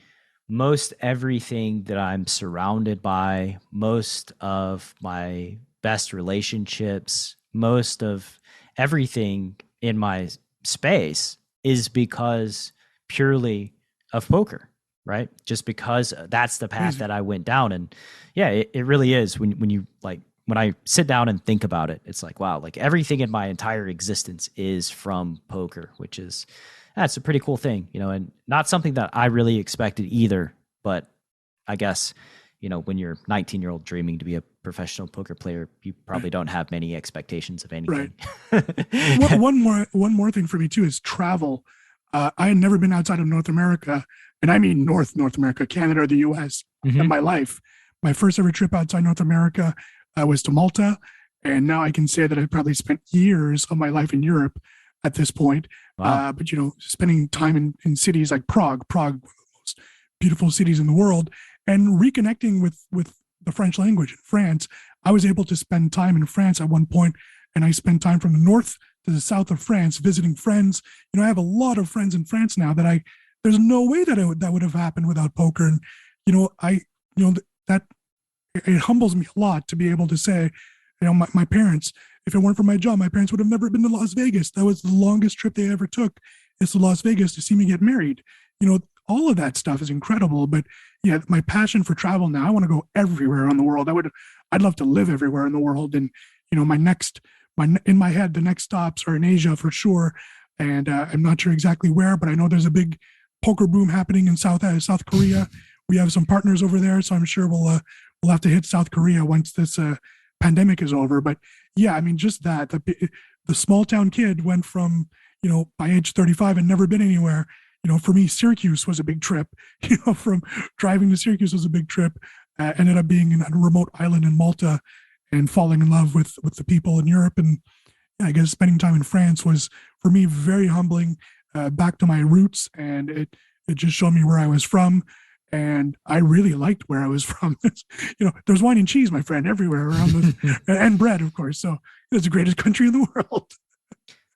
most everything that I'm surrounded by, most of my best relationships, most of everything in my space is because purely of poker, right? Just because that's the path that I went down. And yeah, it really is when you when I sit down and think about it, it's like, wow, like everything in my entire existence is from poker, which is, that's a pretty cool thing, and not something that I really expected either. But I guess, when you're 19-year-old dreaming to be a professional poker player, you probably don't have many expectations of anything. Right. One more thing for me too is travel. I had never been outside of North America, and I mean North America, Canada, or the U.S. in my life. My first ever trip outside North America was to Malta, and now I can say that I've probably spent years of my life in Europe at this point. Wow. But spending time in cities like Prague, one of the most beautiful cities in the world, and reconnecting with the French language in France. I was able to spend time in France at one point, and I spent time from the north to the south of France visiting friends. I have a lot of friends in France now that there's no way that would have happened without poker. And that it humbles me a lot to be able to say, my parents, if it weren't for my job, my parents would have never been to Las Vegas. That was the longest trip they ever took, is to Las Vegas to see me get married. All of that stuff is incredible. But yeah, my passion for travel now, I want to go everywhere in the world. I'd love to live everywhere in the world. And in my head, the next stops are in Asia for sure. And I'm not sure exactly where, but I know there's a big poker boom happening in South Korea. We have some partners over there, so I'm sure we'll have to hit South Korea once this pandemic is over. But yeah, I mean, just that the small town kid went from by age 35 and never been anywhere. For me, Syracuse was a big trip. From driving to Syracuse was a big trip. Ended up being in a remote island in Malta and falling in love with the people in Europe. And I guess spending time in France was, for me, very humbling, back to my roots. And it just showed me where I was from. And I really liked where I was from. There's wine and cheese, my friend, everywhere around and bread, of course. So it's the greatest country in the world.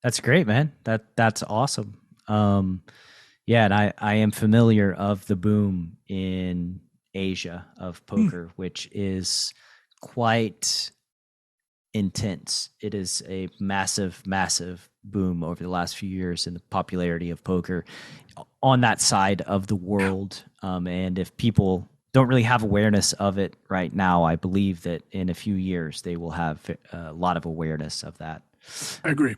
That's great, man. That's awesome. Yeah, and I am familiar of the boom in Asia of poker, which is quite intense. It is a massive, massive boom over the last few years in the popularity of poker on that side of the world. And if people don't really have awareness of it right now, I believe that in a few years they will have a lot of awareness of that. I agree.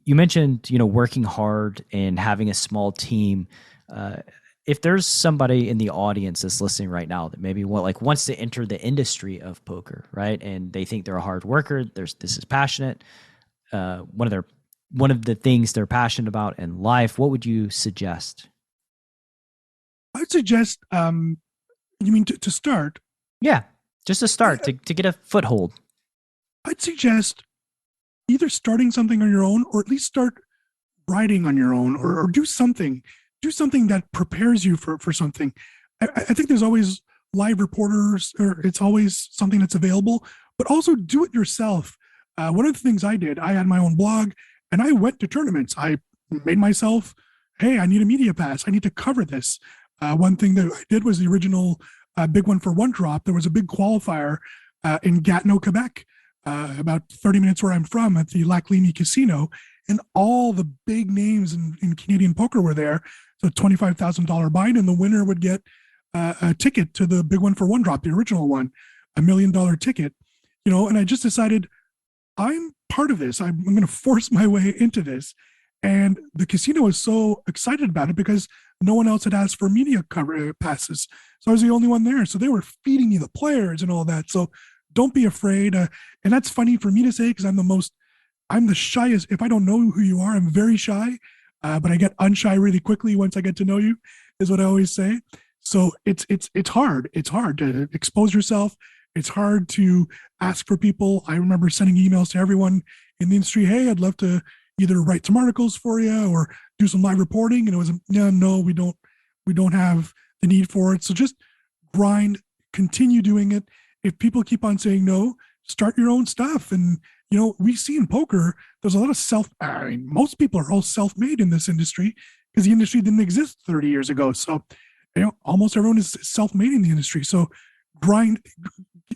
You mentioned, working hard and having a small team. If there's somebody in the audience that's listening right now that maybe wants to enter the industry of poker, right, and they think they're a hard worker, this is passionate, one of the things they're passionate about in life, what would you suggest? I'd suggest, you mean to start? Yeah, just to start, to get a foothold. I'd suggest either starting something on your own, or at least start writing on your own, or do something that prepares you for something. I think there's always live reporters, or it's always something that's available, but also do it yourself. One of the things I did, I had my own blog, and I went to tournaments. I made myself, hey, I need a media pass. I need to cover this. One thing that I did was the original big one for One Drop. There was a big qualifier in Gatineau, Quebec, about 30 minutes where I'm from, at the Lac Ligny Casino. and all the big names in Canadian poker were there. So $25,000 bind, and the winner would get a ticket to the big one for one drop, the original one, $1 million ticket, and I just decided I'm part of this. I'm going to force my way into this. And the casino was so excited about it because no one else had asked for media cover passes. So I was the only one there. So they were feeding me the players and all that. So don't be afraid. And that's funny for me to say because I'm the shyest. If I don't know who you are, I'm very shy. But I get unshy really quickly once I get to know you, is what I always say. So it's hard. It's hard to expose yourself. It's hard to ask for people. I remember sending emails to everyone in the industry. Hey, I'd love to either write some articles for you or do some live reporting. And it was, no, we don't have the need for it. So just grind, continue doing it. If people keep on saying no, start your own stuff. And, we see in poker, there's a lot of most people are all self-made in this industry because the industry didn't exist 30 years ago. So, almost everyone is self-made in the industry. So grind,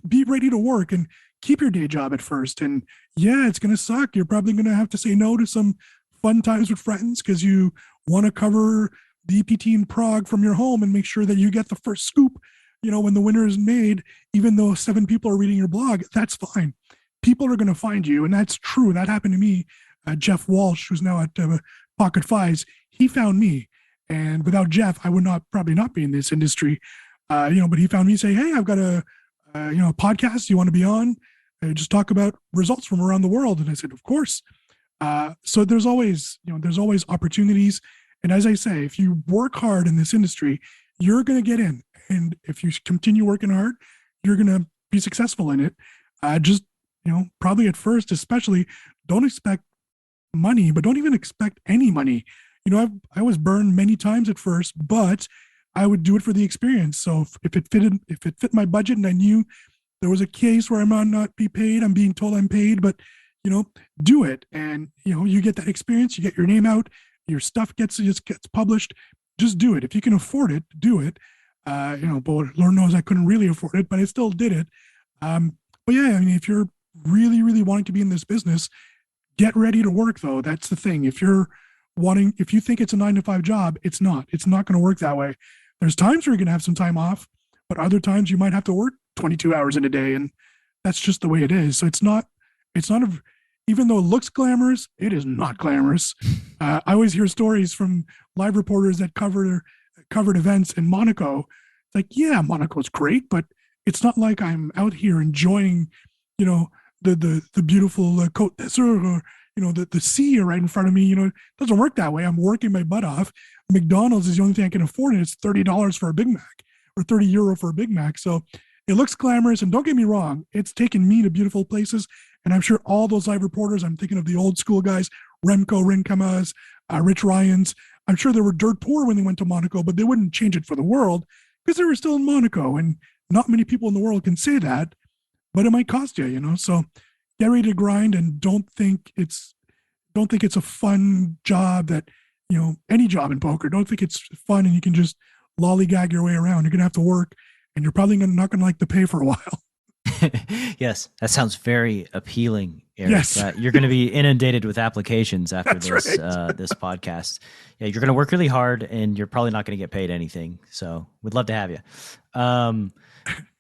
be ready to work and keep your day job at first. And yeah, it's going to suck. You're probably going to have to say no to some fun times with friends because you want to cover the EPT in Prague from your home and make sure that you get the first scoop, when the winner is made, even though 7 people are reading your blog, that's fine. People are going to find you. And that's true. That happened to me. Jeff Walsh, who's now at Pocket Fives, he found me. And without Jeff, I would probably not be in this industry. But he found me say, hey, I've got a podcast you want to be on, just talk about results from around the world. And I said, of course. So there's always opportunities. And as I say, if you work hard in this industry, you're going to get in. And if you continue working hard, you're going to be successful in it. Probably at first, especially, don't expect money, but don't even expect any money. I was burned many times at first, but I would do it for the experience. So if it fit my budget and I knew there was a case where I might not be paid, I'm being told I'm paid, but, do it. And, you get that experience, you get your name out, your stuff gets published, just do it. If you can afford it, do it. But Lord knows I couldn't really afford it, but I still did it. But yeah, if you're really, really wanting to be in this business, get ready to work though. That's the thing. If you think it's a 9-to-5 job, it's not going to work that way. There's times where you're going to have some time off, but other times you might have to work 22 hours in a day. And that's just the way it is. So even though it looks glamorous, it is not glamorous. I always hear stories from live reporters that covered events in Monaco. It's like, yeah, Monaco's great, but it's not like I'm out here enjoying, the beautiful Côte d'Azur or, the sea right in front of me. It doesn't work that way. I'm working my butt off. McDonald's is the only thing I can afford, and it's $30 for a Big Mac or €30 for a Big Mac. So it looks glamorous, and don't get me wrong, it's taken me to beautiful places. And I'm sure all those live reporters, I'm thinking of the old school guys, Remco Rinkamas, Rich Ryans, I'm sure they were dirt poor when they went to Monaco, but they wouldn't change it for the world because they were still in Monaco. And not many people in the world can say that, but it might cost you, So get ready to grind and don't think it's a fun job that, any job in poker. Don't think it's fun and you can just lollygag your way around. You're going to have to work and you're probably not going to like the pay for a while. Yes, that sounds very appealing, Eric. Yes. You're going to be inundated with applications after That's this right. this podcast. Yeah, you're going to work really hard, and you're probably not going to get paid anything. So we'd love to have you.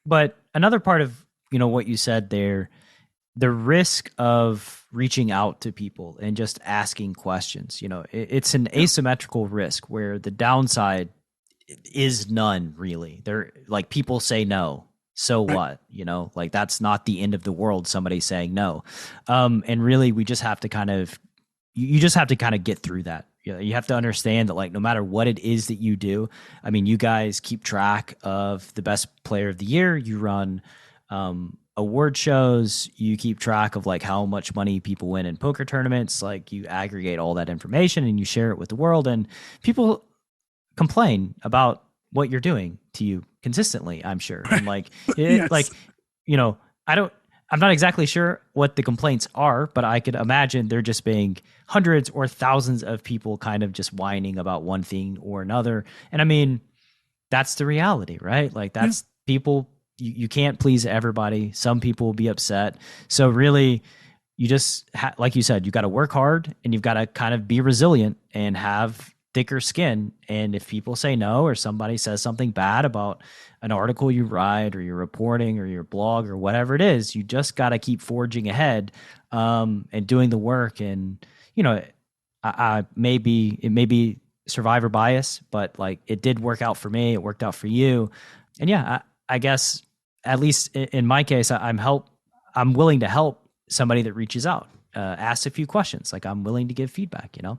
But another part of what you said there, the risk of reaching out to people and just asking questions. It's an asymmetrical risk where the downside is none really. They're like, people say no. So what, that's not the end of the world. Somebody saying no. And really we just have to you just have to get through that. You have to understand that no matter what it is that you do, you guys keep track of the best player of the year. You run, award shows, you keep track of how much money people win in poker tournaments. You aggregate all that information and you share it with the world, and people complain about what you're doing to you consistently, I'm sure. And Yes. I'm not exactly sure what the complaints are, but I could imagine there just being hundreds or thousands of people kind of just whining about one thing or another. And that's the reality, right? That's people, you can't please everybody. Some people will be upset. So really, you just like you said, you got to work hard and you've got to kind of be resilient and have thicker skin. And if people say no, or somebody says something bad about an article you write or your reporting or your blog or whatever it is, you just got to keep forging ahead, and doing the work. And, you know, it may be survivor bias, but like it did work out for me. It worked out for you. And yeah, I guess at least in my case, I'm willing to help somebody that reaches out, asks a few questions. Like I'm willing to give feedback, you know.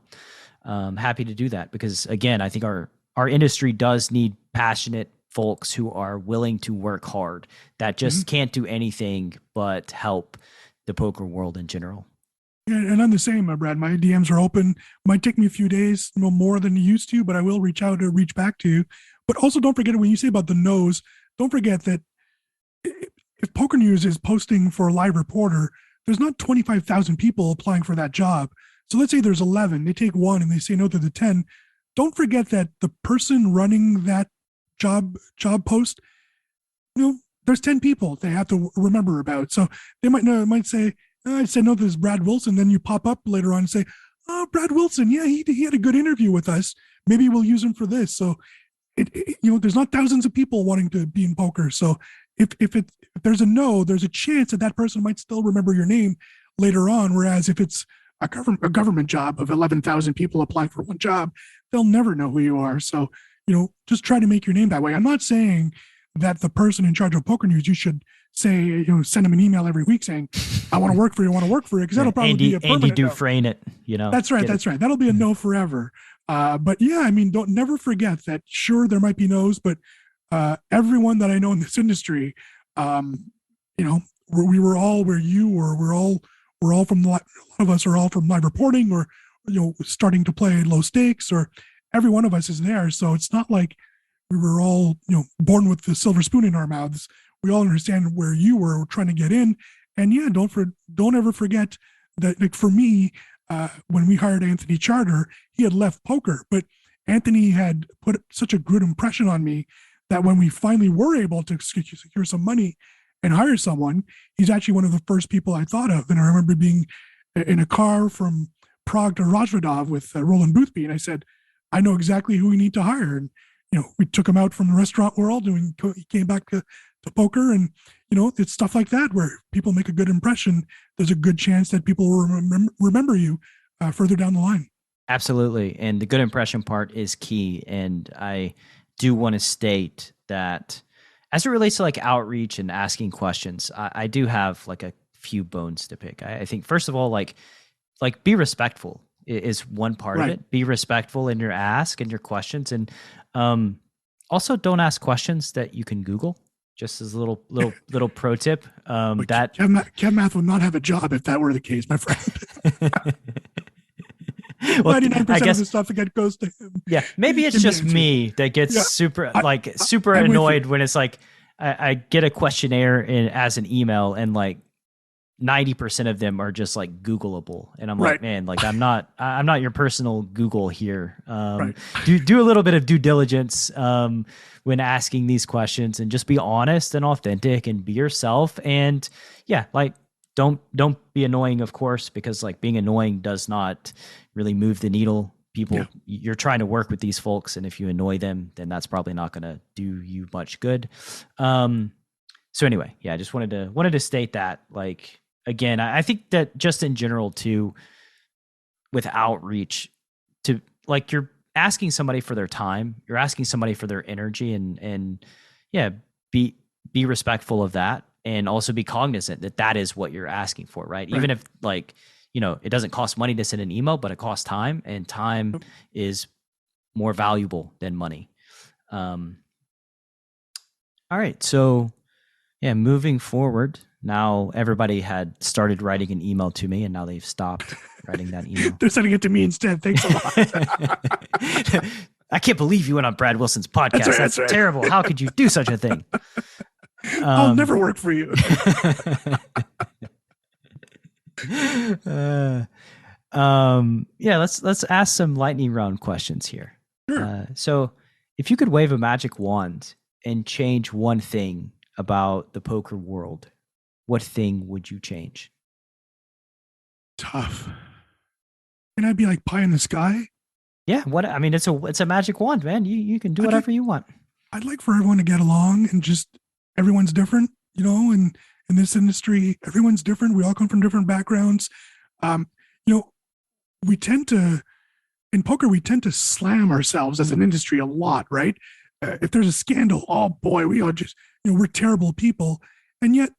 Happy to do that because again, I think our industry does need passionate folks who are willing to work hard, that just can't do anything but help the poker world in general. And I'm the same, Brad. My DMs are open. Might take me a few days, more than you used to, but I will reach out or reach back to you. But also don't forget, when you say about the no's, don't forget that if Poker News is posting for a live reporter, there's not 25,000 people applying for that job. So let's say there's 11, they take one and they say no to the 10. Don't forget that the person running that job post, there's 10 people they have to remember about. So they might say, I said no to this Brad Wilson. Then you pop up later on and say, oh, Brad Wilson, yeah, he had a good interview with us. Maybe we'll use him for this. So there's not thousands of people wanting to be in poker. So if there's a no, there's a chance that person might still remember your name later on. Whereas if it's a government job of 11,000 people applying for one job, they'll never know who you are. So, just try to make your name that way. I'm not saying that the person in charge of Poker News, you should say, send them an email every week saying, I want to work for you, because that'll probably be a permanent Andy Dufresne it, That's right. That'll be a no forever. But yeah, don't never forget that. Sure, there might be no's, but everyone that I know in this industry, we were all where you were. We're all from, a lot of us are all from live reporting or, starting to play low stakes, or every one of us is there. So it's not like we were all, born with the silver spoon in our mouths. We all understand where you were trying to get in. And yeah, don't ever forget that, like for me, when we hired Anthony Charter, he had left poker, but Anthony had put such a good impression on me that when we finally were able to secure some money and hire someone, he's actually one of the first people I thought of. And I remember being in a car from Prague to Rosvadov with Roland Boothby, and I said, I know exactly who we need to hire. And we took him out from the restaurant world, and he came back to poker. And it's stuff like that where people make a good impression. There's a good chance that people will remember you further down the line. Absolutely. And the good impression part is key. And I do want to state that as it relates to like outreach and asking questions, I do have like a few bones to pick. I think first of all, like be respectful is one part of it. Be respectful in your ask and your questions. And also don't ask questions that you can Google. Just as a little pro tip. That Kev Math would not have a job if that were the case, my friend. 99% of the stuff that goes to him. Yeah, maybe it's just me that gets super annoyed when it's like I get a questionnaire as an email and like 90% of them are just like Googleable, and I'm like, man, like I'm not your personal Google here. Do a little bit of due diligence when asking these questions, and just be honest and authentic and be yourself. And yeah, like don't be annoying, of course, because like being annoying does not really move the needle. People, you're trying to work with these folks, and if you annoy them, then that's probably not going to do you much good. So anyway, yeah, I just wanted to state that, like, again, I think that just in general too, with outreach, to like, you're asking somebody for their time, you're asking somebody for their energy, and yeah, be respectful of that, and also be cognizant that that is what you're asking for, right? Even if like, it doesn't cost money to send an email, but it costs time, and time is more valuable than money. All right, so yeah, moving forward. Now everybody had started writing an email to me, and now they've stopped writing that email. They're sending it to me instead. Thanks a lot. I can't believe you went on Brad Wilson's podcast. That's terrible. How could you do such a thing? I'll never work for you. Yeah, let's ask some lightning round questions here. Sure. So if you could wave a magic wand and change one thing about the poker world, what thing would you change? Tough. Can I be like pie in the sky? Yeah, what I mean, it's a magic wand, man. You can do whatever you want. I'd like for everyone to get along and just everyone's different, and in this industry, everyone's different. We all come from different backgrounds. Um, you know, we tend to in poker, we tend to slam ourselves as an industry a lot, right? If there's a scandal, oh boy, we all just, we're terrible people. And yet,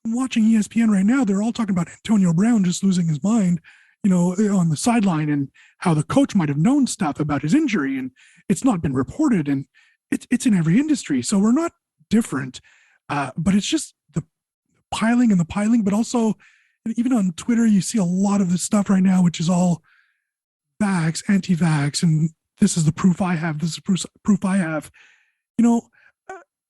watching ESPN right now, they're all talking about Antonio Brown just losing his mind, on the sideline, and how the coach might have known stuff about his injury, and it's not been reported. And it's in every industry. So we're not different, but it's just the piling, but also even on Twitter, you see a lot of this stuff right now, which is all vax, anti-vax, and this is the proof I have. This is proof I have.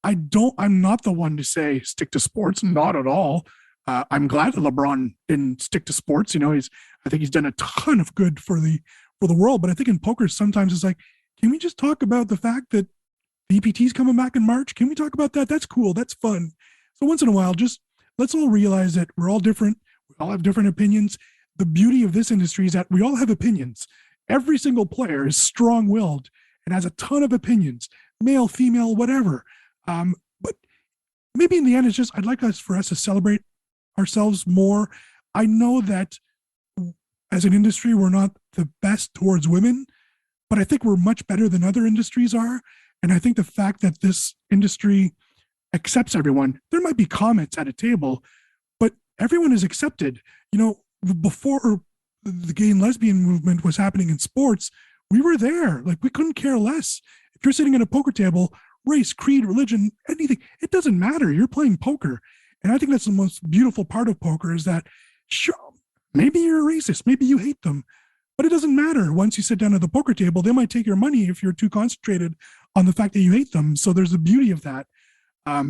I'm not the one to say stick to sports. Not at all. I'm glad that LeBron didn't stick to sports. I think he's done a ton of good for the world. But I think in poker, sometimes it's like, can we just talk about the fact that the EPT's coming back in March? Can we talk about that? That's cool. That's fun. So once in a while, just let's all realize that we're all different. We all have different opinions. The beauty of this industry is that we all have opinions. Every single player is strong-willed and has a ton of opinions, male, female, whatever. But maybe in the end, it's just I'd like for us to celebrate ourselves more. I know that as an industry, we're not the best towards women, but I think we're much better than other industries are. And I think the fact that this industry accepts everyone, there might be comments at a table, but everyone is accepted. Before the gay and lesbian movement was happening in sports, we were there. Like, we couldn't care less. If you're sitting at a poker table, race, creed, religion, anything, it doesn't matter. You're playing poker. And I think that's the most beautiful part of poker, is that, sure, maybe you're a racist, maybe you hate them, but it doesn't matter. Once you sit down at the poker table, they might take your money if you're too concentrated on the fact that you hate them. So there's the beauty of that.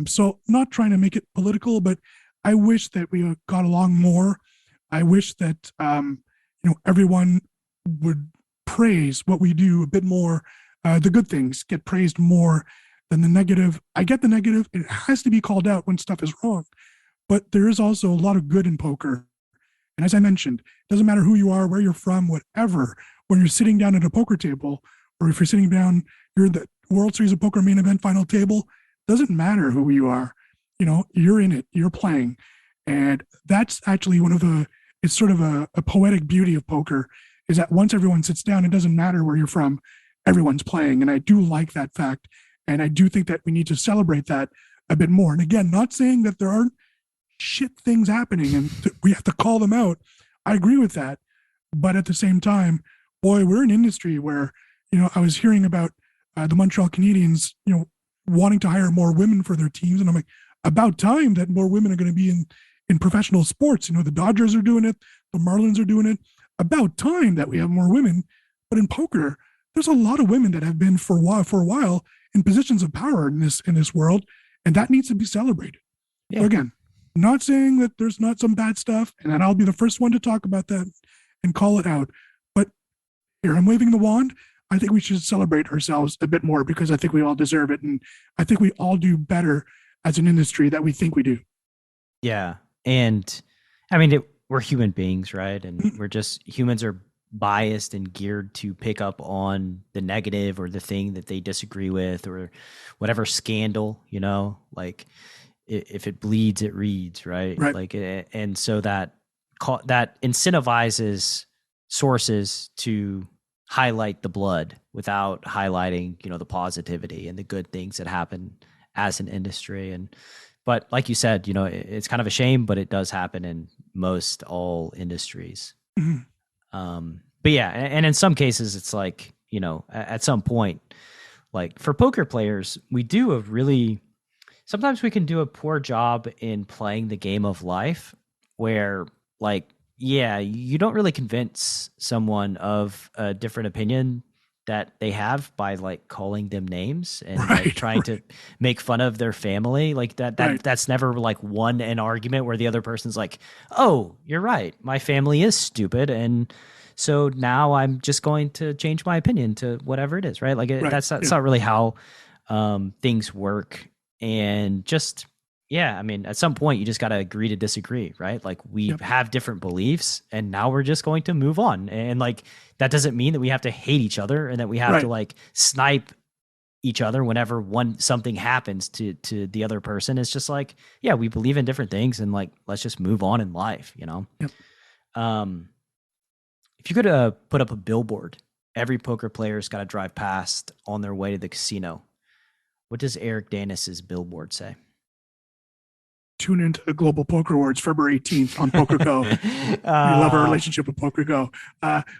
So not trying to make it political, but I wish that we got along more. I wish that everyone would praise what we do a bit more. The good things get praised more than the negative. I get the negative. It has to be called out when stuff is wrong. But there is also a lot of good in poker. And as I mentioned, it doesn't matter who you are, where you're from, whatever. When you're sitting down at a poker table, or if you're sitting down, you're in the World Series of Poker main event final table, doesn't matter who you are. You're in it, you're playing. And that's actually it's sort of a poetic beauty of poker, is that once everyone sits down, it doesn't matter where you're from, everyone's playing. And I do like that fact. And I do think that we need to celebrate that a bit more. And again, not saying that there aren't shit things happening and we have to call them out. I agree with that. But at the same time, boy, we're an industry where, I was hearing about the Montreal Canadiens, wanting to hire more women for their teams. And I'm like, about time that more women are going to be in professional sports. The Dodgers are doing it. The Marlins are doing it. About time that we have more women. But in poker, there's a lot of women that have been for a while in positions of power in this world, and that needs to be celebrated. Yeah. So again, not saying that there's not some bad stuff, and that I'll be the first one to talk about that and call it out. But here, I'm waving the wand. I think we should celebrate ourselves a bit more, because I think we all deserve it, and I think we all do better as an industry that we think we do. Yeah, and I mean, we're human beings, right? And we're just humans are biased and geared to pick up on the negative or the thing that they disagree with, or whatever scandal, like if it bleeds, it reads, right? Like, and so that incentivizes sources to highlight the blood without highlighting, the positivity and the good things that happen as an industry. But like you said, it's kind of a shame, but it does happen in most all industries. Mm-hmm. But yeah, and in some cases, it's like, at some point, like for poker players, sometimes we can do a poor job in playing the game of life, where like, yeah, you don't really convince someone of a different opinion that they have by like calling them names and like trying to make fun of their family. Like that's never like won an argument where the other person's like, oh, you're right, my family is stupid, and so now I'm just going to change my opinion to whatever it is, right? Like that's not really how things work. And just Yeah, I mean, at some point you just got to agree to disagree, right? Like we Yep. have different beliefs and now we're just going to move on. And like that doesn't mean that we have to hate each other and that we have to Right. like snipe each other whenever something happens to the other person. It's just like, yeah, we believe in different things and like let's just move on in life, you know. Yep. If you could put up a billboard every poker player's got to drive past on their way to the casino, what does Eric Danis's billboard say? Tune into the Global Poker Awards February 18th on Poker Go. We love our relationship with Poker Go.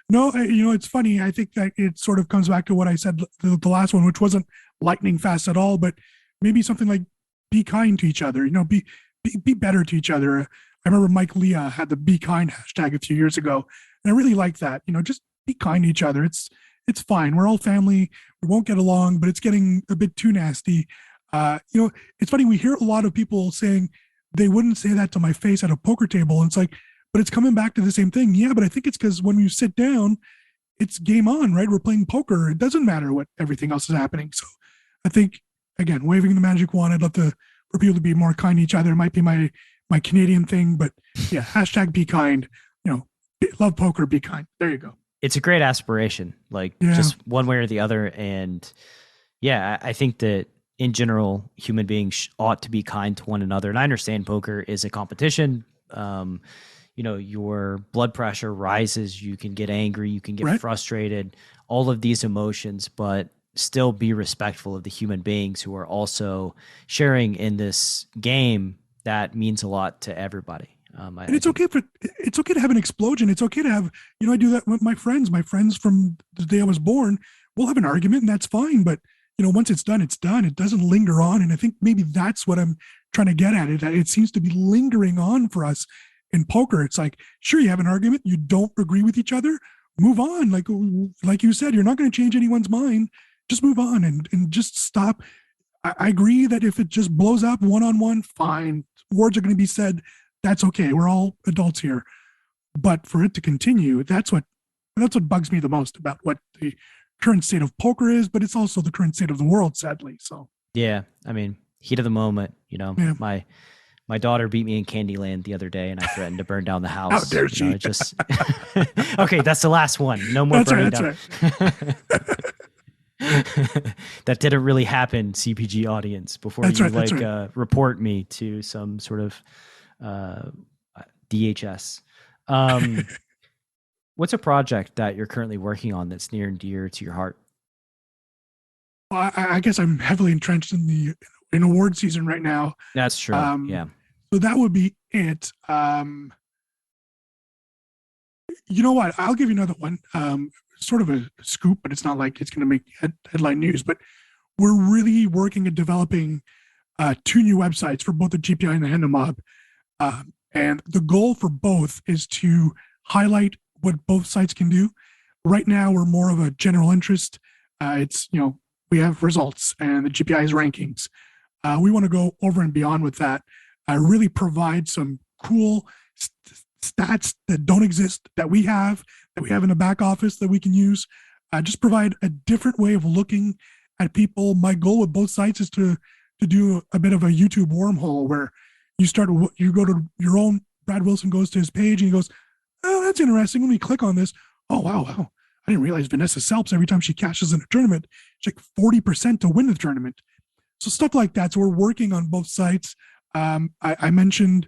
No, it's funny. I think that it sort of comes back to what I said the last one, which wasn't lightning fast at all, but maybe something like be kind to each other. Be better to each other. I remember Mike Leah had the Be Kind hashtag a few years ago, and I really like that. Just be kind to each other. It's fine. We're all family. We won't get along, but it's getting a bit too nasty. It's funny. We hear a lot of people saying they wouldn't say that to my face at a poker table. And it's like, but it's coming back to the same thing. Yeah, but I think it's because when you sit down, it's game on, right? We're playing poker. It doesn't matter what everything else is happening. So I think, again, waving the magic wand, I'd love for people to be more kind to each other. It might be my Canadian thing, but yeah, hashtag be kind. Love poker, be kind. There you go. It's a great aspiration, like just one way or the other. And yeah, I think that in general, human beings ought to be kind to one another. And I understand poker is a competition. Your blood pressure rises, you can get angry, you can get frustrated, all of these emotions, but still be respectful of the human beings who are also sharing in this game that means a lot to everybody. And it's okay to have an explosion. It's okay to have, I do that with my friends from the day I was born. We'll have an argument and that's fine. But, once it's done, it's done. It doesn't linger on. And I think maybe that's what I'm trying to get at. It seems to be lingering on for us in poker. It's like, sure, you have an argument. You don't agree with each other. Move on. Like you said, you're not going to change anyone's mind. Just move on and just stop. I agree that if it just blows up one-on-one, fine. Words are going to be said. That's okay. We're all adults here. But for it to continue, that's what bugs me the most about what the current state of poker is, but it's also the current state of the world, sadly. So yeah, I mean, heat of the moment, Yeah. My daughter beat me in Candyland the other day and I threatened to burn down the house. How dare she? Okay, that's the last one. No more burning down. Right. That didn't really happen, CPG audience, before report me to some sort of DHS. What's a project that you're currently working on that's near and dear to your heart? Well, I guess I'm heavily entrenched in award season right now. That's true. Yeah. So that would be it. You know what? I'll give you another one. Sort of a scoop, but it's not like it's going to make headline news. But we're really working at developing 2 new websites for both the GPI and the Hendon Mob. And the goal for both is to highlight what both sites can do. Right now, we're more of a general interest. We have results and the GPI's rankings. We want to go over and beyond with that. Really provide some cool stats that don't exist, that we have in the back office that we can use. Just provide a different way of looking at people. My goal with both sites is to do a bit of a YouTube wormhole where you go to your own. Brad Wilson goes to his page and he goes, "Oh, that's interesting. Let me click on this. Oh, wow. I didn't realize Vanessa Selps, every time she cashes in a tournament, it's like 40% to win the tournament." So stuff like that. So we're working on both sites. I mentioned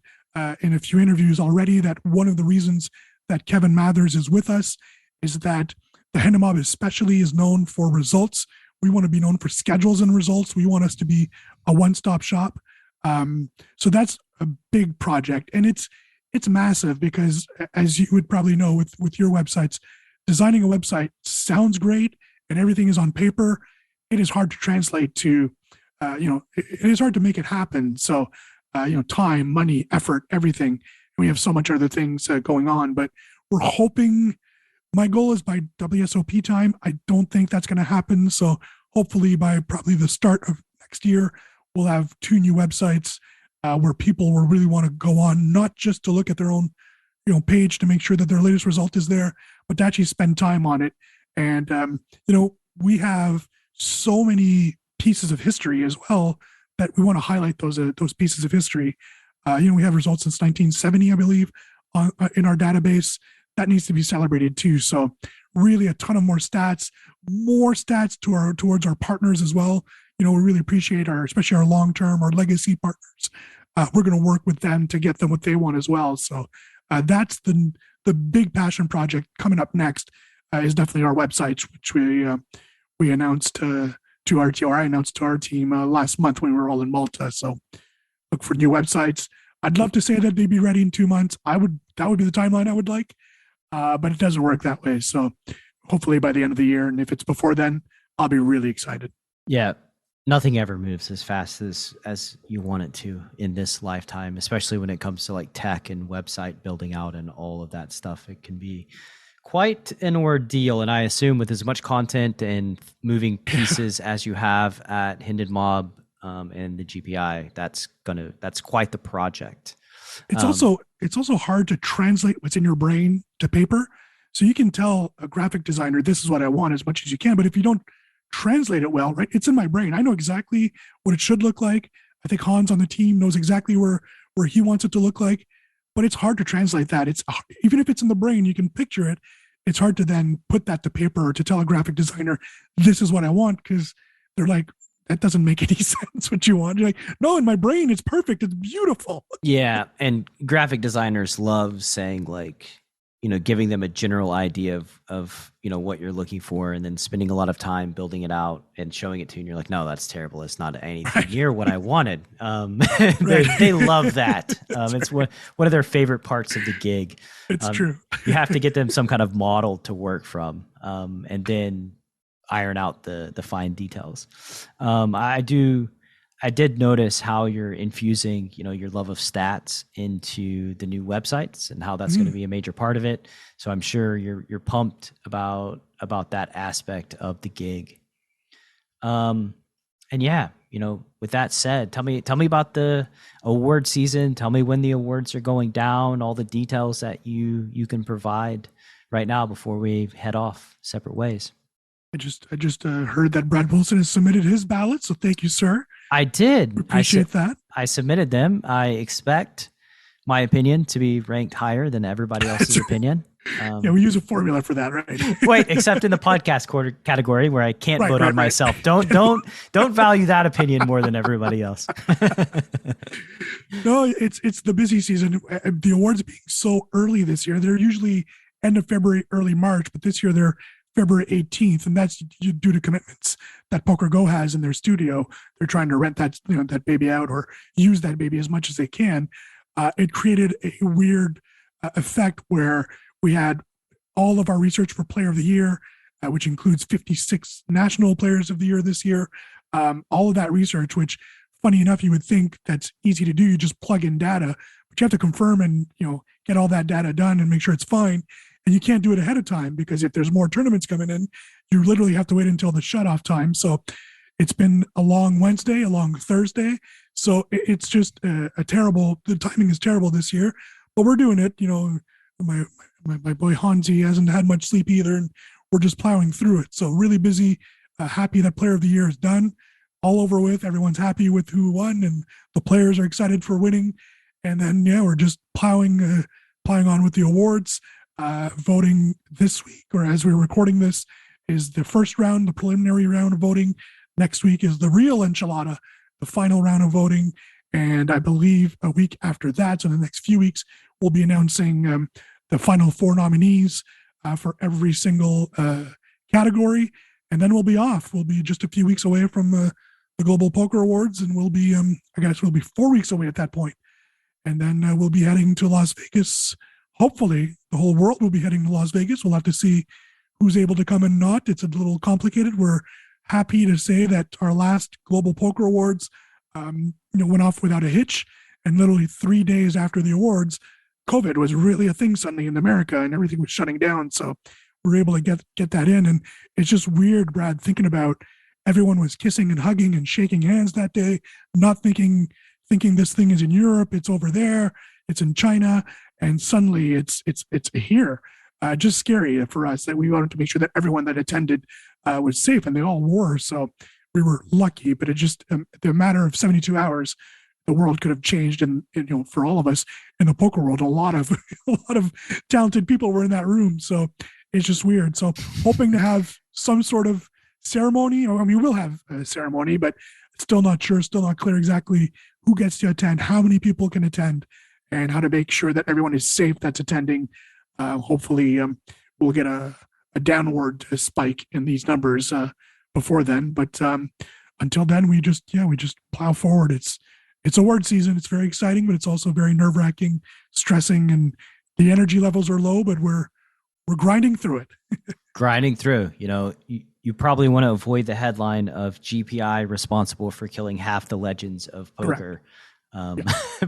in a few interviews already that one of the reasons that Kevin Mathers is with us is that the Hendon Mob especially is known for results. We want to be known for schedules and results. We want us to be a one-stop shop. So that's a big project, and it's massive because, as you would probably know with your websites, designing a website sounds great and everything is on paper. It is hard to translate to, it is hard to make it happen. So, time, money, effort, everything. And we have so much other things going on, but we're hoping. My goal is by WSOP time. I don't think that's going to happen. So hopefully by probably the start of next year, we'll have 2 new websites where people will really want to go on, not just to look at their own, page to make sure that their latest result is there, but to actually spend time on it. And, we have so many pieces of history as well that we want to highlight those pieces of history. We have results since 1970, I believe, in our database. That needs to be celebrated too. So really a ton of more stats towards our partners as well. We really appreciate especially our long-term, our legacy partners. We're going to work with them to get them what they want as well. So that's the big passion project coming up next is definitely our websites, which we announced to our team, or I announced to our team last month when we were all in Malta. So look for new websites. I'd love to say that they'd be ready in 2 months. That would be the timeline I would like, but it doesn't work that way. So hopefully by the end of the year, and if it's before then, I'll be really excited. Yeah. Nothing ever moves as fast as you want it to in this lifetime, especially when it comes to like tech and website building out and all of that stuff. It can be quite an ordeal. And I assume with as much content and moving pieces as you have at Hendon Mob and the GPI, that's quite the project. It's also hard to translate what's in your brain to paper. So you can tell a graphic designer, this is what I want as much as you can. But if you don't translate it well, right? It's in my brain. I know exactly what it should look like. I think Hans on the team knows exactly where he wants it to look like, but it's hard to translate that. It's even if it's in the brain, you can picture it. It's hard to then put that to paper or to tell a graphic designer, this is what I want, because they're like, that doesn't make any sense what you want. You're like, no, in my brain, it's perfect. It's beautiful. Yeah. And graphic designers love saying like, giving them a general idea of what you're looking for, and then spending a lot of time building it out and showing it to you. And you're like, no, that's terrible. It's not anything near what I wanted. They love that. It's one of their favorite parts of the gig. It's true. You have to get them some kind of model to work from, and then iron out the fine details. I did notice how you're infusing, your love of stats into the new websites and how that's going to be a major part of it. So I'm sure you're pumped about that aspect of the gig. And yeah, with that said, tell me about the award season. Tell me when the awards are going down, all the details that you can provide right now before we head off separate ways. I just heard that Brad Wilson has submitted his ballot, so thank you, sir. I did. Appreciate that. I submitted them. I expect my opinion to be ranked higher than everybody else's opinion. Yeah, we use a formula for that, right? Wait, except in the podcast category where I can't vote on myself. Don't value that opinion more than everybody else. No, it's the busy season. The awards being so early this year, they're usually end of February, early March, but this year they're February 18th, and that's due to commitments that Poker Go has in their studio. They're trying to rent that that baby out or use that baby as much as they can. It created a weird effect where we had all of our research for Player of the Year, which includes 56 National Players of the Year this year. All of that research, which funny enough, you would think that's easy to do. You just plug in data, but you have to confirm and get all that data done and make sure it's fine. And you can't do it ahead of time because if there's more tournaments coming in, you literally have to wait until the shutoff time. So it's been a long Wednesday, a long Thursday. So it's just the timing is terrible this year, but we're doing it. My boy Hansi hasn't had much sleep either, and we're just plowing through it. So really busy, happy that Player of the Year is done, all over with. Everyone's happy with who won, and the players are excited for winning. And then, we're just plowing on with the awards. Voting this week, or as we're recording this, is the first round, the preliminary round of voting. Next week is the real enchilada, the final round of voting. And I believe a week after that, so in the next few weeks, we'll be announcing the final 4 nominees for every single category. And then we'll be off. We'll be just a few weeks away from the Global Poker Awards, and we'll be, we'll be 4 weeks away at that point. And then we'll be heading to Las Vegas. Hopefully, the whole world will be heading to Las Vegas. We'll have to see who's able to come and not. It's a little complicated. We're happy to say that our last Global Poker Awards, went off without a hitch. And literally 3 days after the awards, COVID was really a thing suddenly in America, and everything was shutting down. So we're able to get that in. And it's just weird, Brad, thinking about everyone was kissing and hugging and shaking hands that day, not thinking this thing is in Europe, it's over there, it's in China. And suddenly it's here. Just scary for us that we wanted to make sure that everyone that attended was safe, and they all were. So we were lucky, but it just the matter of 72 hours, the world could have changed, and for all of us in the poker world, a lot of a lot of talented people were in that room. So it's just weird. So hoping to have some sort of ceremony, or I mean, we'll have a ceremony, but still not sure, still not clear exactly who gets to attend, how many people can attend, and how to make sure that everyone is safe that's attending. Hopefully, we'll get a downward spike in these numbers before then. But until then, we just plow forward. It's award season. It's very exciting, but it's also very nerve-wracking, stressing, and the energy levels are low, but we're grinding through it. Grinding through. You probably want to avoid the headline of GPI responsible for killing half the legends of poker.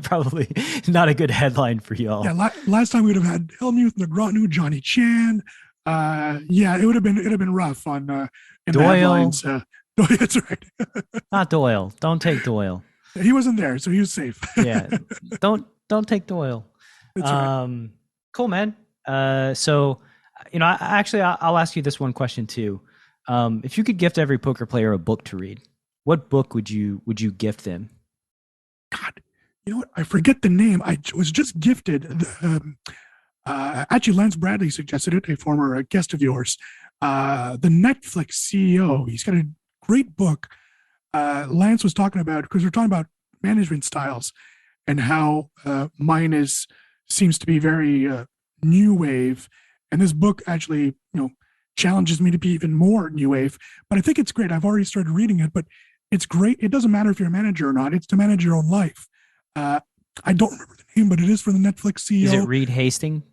Probably not a good headline for y'all. Yeah, last time we would have had Helmuth, Negranu, Johnny Chan. It would have been rough on in Doyle. the headlines. That's right. Not Doyle. Don't take Doyle. He wasn't there, so he was safe. Yeah, don't take Doyle. That's right. Cool, man. So, I'll ask you this one question too. If you could gift every poker player a book to read, what book would you gift them? God, you know what? I forget the name. I was just gifted. Actually, Lance Bradley suggested it, a former guest of yours. The Netflix CEO. He's got a great book. Lance was talking about, because we're talking about management styles and how mine seems to be very new wave, and this book actually challenges me to be even more new wave. But I think it's great. I've already started reading it, but it's great. It doesn't matter if you're a manager or not. It's to manage your own life. I don't remember the name, but it is for the Netflix CEO. Is it Reed Hastings?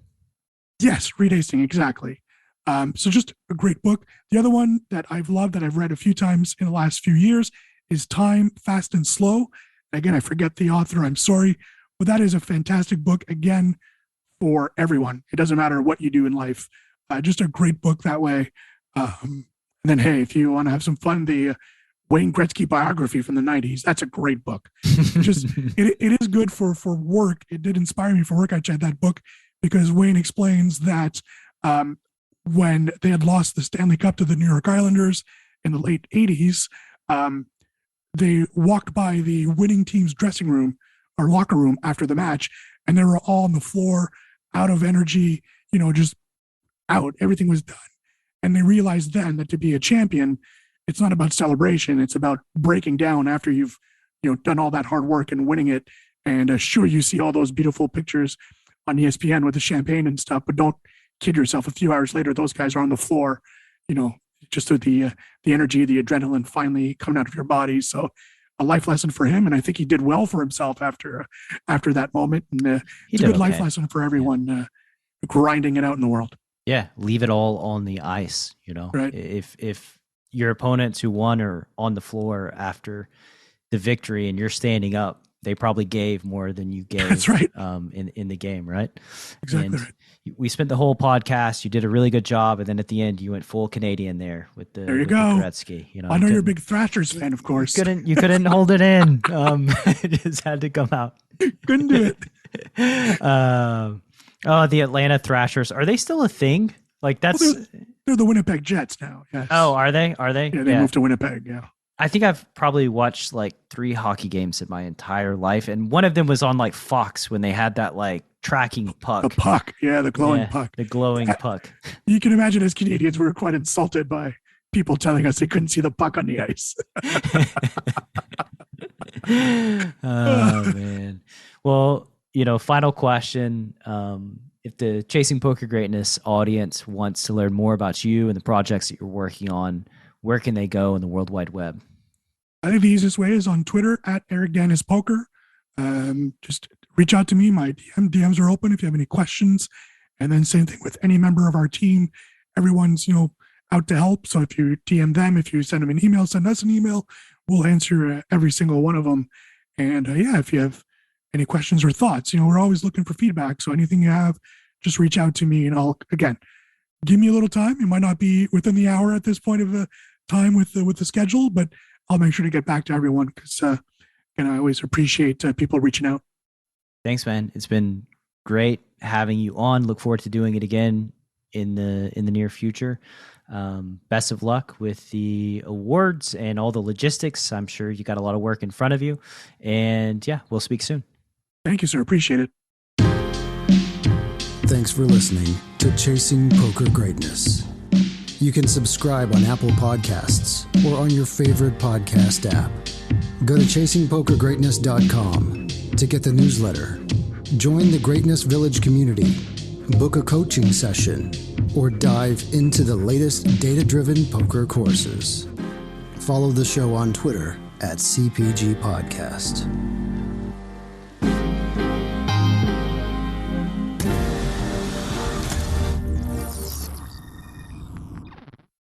Yes, Reed Hastings, exactly. So just a great book. The other one that I've loved, that I've read a few times in the last few years, is Time, Fast and Slow. Again, I forget the author. I'm sorry. But that is a fantastic book, again, for everyone. It doesn't matter what you do in life. Just a great book that way. And then, hey, if you want to have some fun, the Wayne Gretzky biography from the 90s, that's a great book. It is good for work. It did inspire me for work. I read that book because Wayne explains that when they had lost the Stanley Cup to the New York Islanders in the late 80s, they walked by the winning team's dressing room or locker room after the match, and they were all on the floor, out of energy, just out. Everything was done. And they realized then that to be a champion, it's not about celebration. It's about breaking down after you've done all that hard work and winning it. And sure, you see all those beautiful pictures on ESPN with the champagne and stuff, but don't kid yourself. A few hours later, those guys are on the floor, just with the energy, the adrenaline finally coming out of your body. So a life lesson for him. And I think he did well for himself after that moment. And it's a good life lesson for everyone grinding it out in the world. Yeah. Leave it all on the ice, Right. If your opponents who won are on the floor after the victory and you're standing up, they probably gave more than you gave. That's right. In the game, right? Exactly. And we spent the whole podcast. You did a really good job, and then at the end, you went full Canadian there with the there you go. The Gretzky. I know you're a big Thrashers fan, of course. You couldn't hold it in. It just had to come out. Couldn't do it. The Atlanta Thrashers, are they still a thing? Like that's they're the Winnipeg Jets now. Yes. Oh, are they? Yeah, they moved to Winnipeg. Yeah. I think I've probably watched like 3 hockey games in my entire life, and one of them was on like Fox when they had that like tracking puck. The puck, yeah, the glowing puck. The glowing puck. You can imagine, as Canadians, we were quite insulted by people telling us they couldn't see the puck on the ice. Oh man. Well, final question. If the Chasing Poker Greatness audience wants to learn more about you and the projects that you're working on, where can they go in the World Wide Web? I think the easiest way is on Twitter at Eric Danis Poker. Just reach out to me. My DMs are open if you have any questions. And then same thing with any member of our team. Everyone's, out to help. So if you DM them, if you send them an email, send us an email. We'll answer every single one of them. And if you have any questions or thoughts, we're always looking for feedback. So anything you have, just reach out to me, and I'll, again, give me a little time. It might not be within the hour at this point of the time with the schedule, but I'll make sure to get back to everyone because, I always appreciate people reaching out. Thanks, man. It's been great having you on. Look forward to doing it again in the near future. Best of luck with the awards and all the logistics. I'm sure you got a lot of work in front of you. And yeah, we'll speak soon. Thank you, sir. Appreciate it. Thanks for listening to Chasing Poker Greatness. You can subscribe on Apple Podcasts or on your favorite podcast app. Go to chasingpokergreatness.com to get the newsletter, join the Greatness Village community, book a coaching session, or dive into the latest data-driven poker courses. Follow the show on Twitter at CPG Podcast.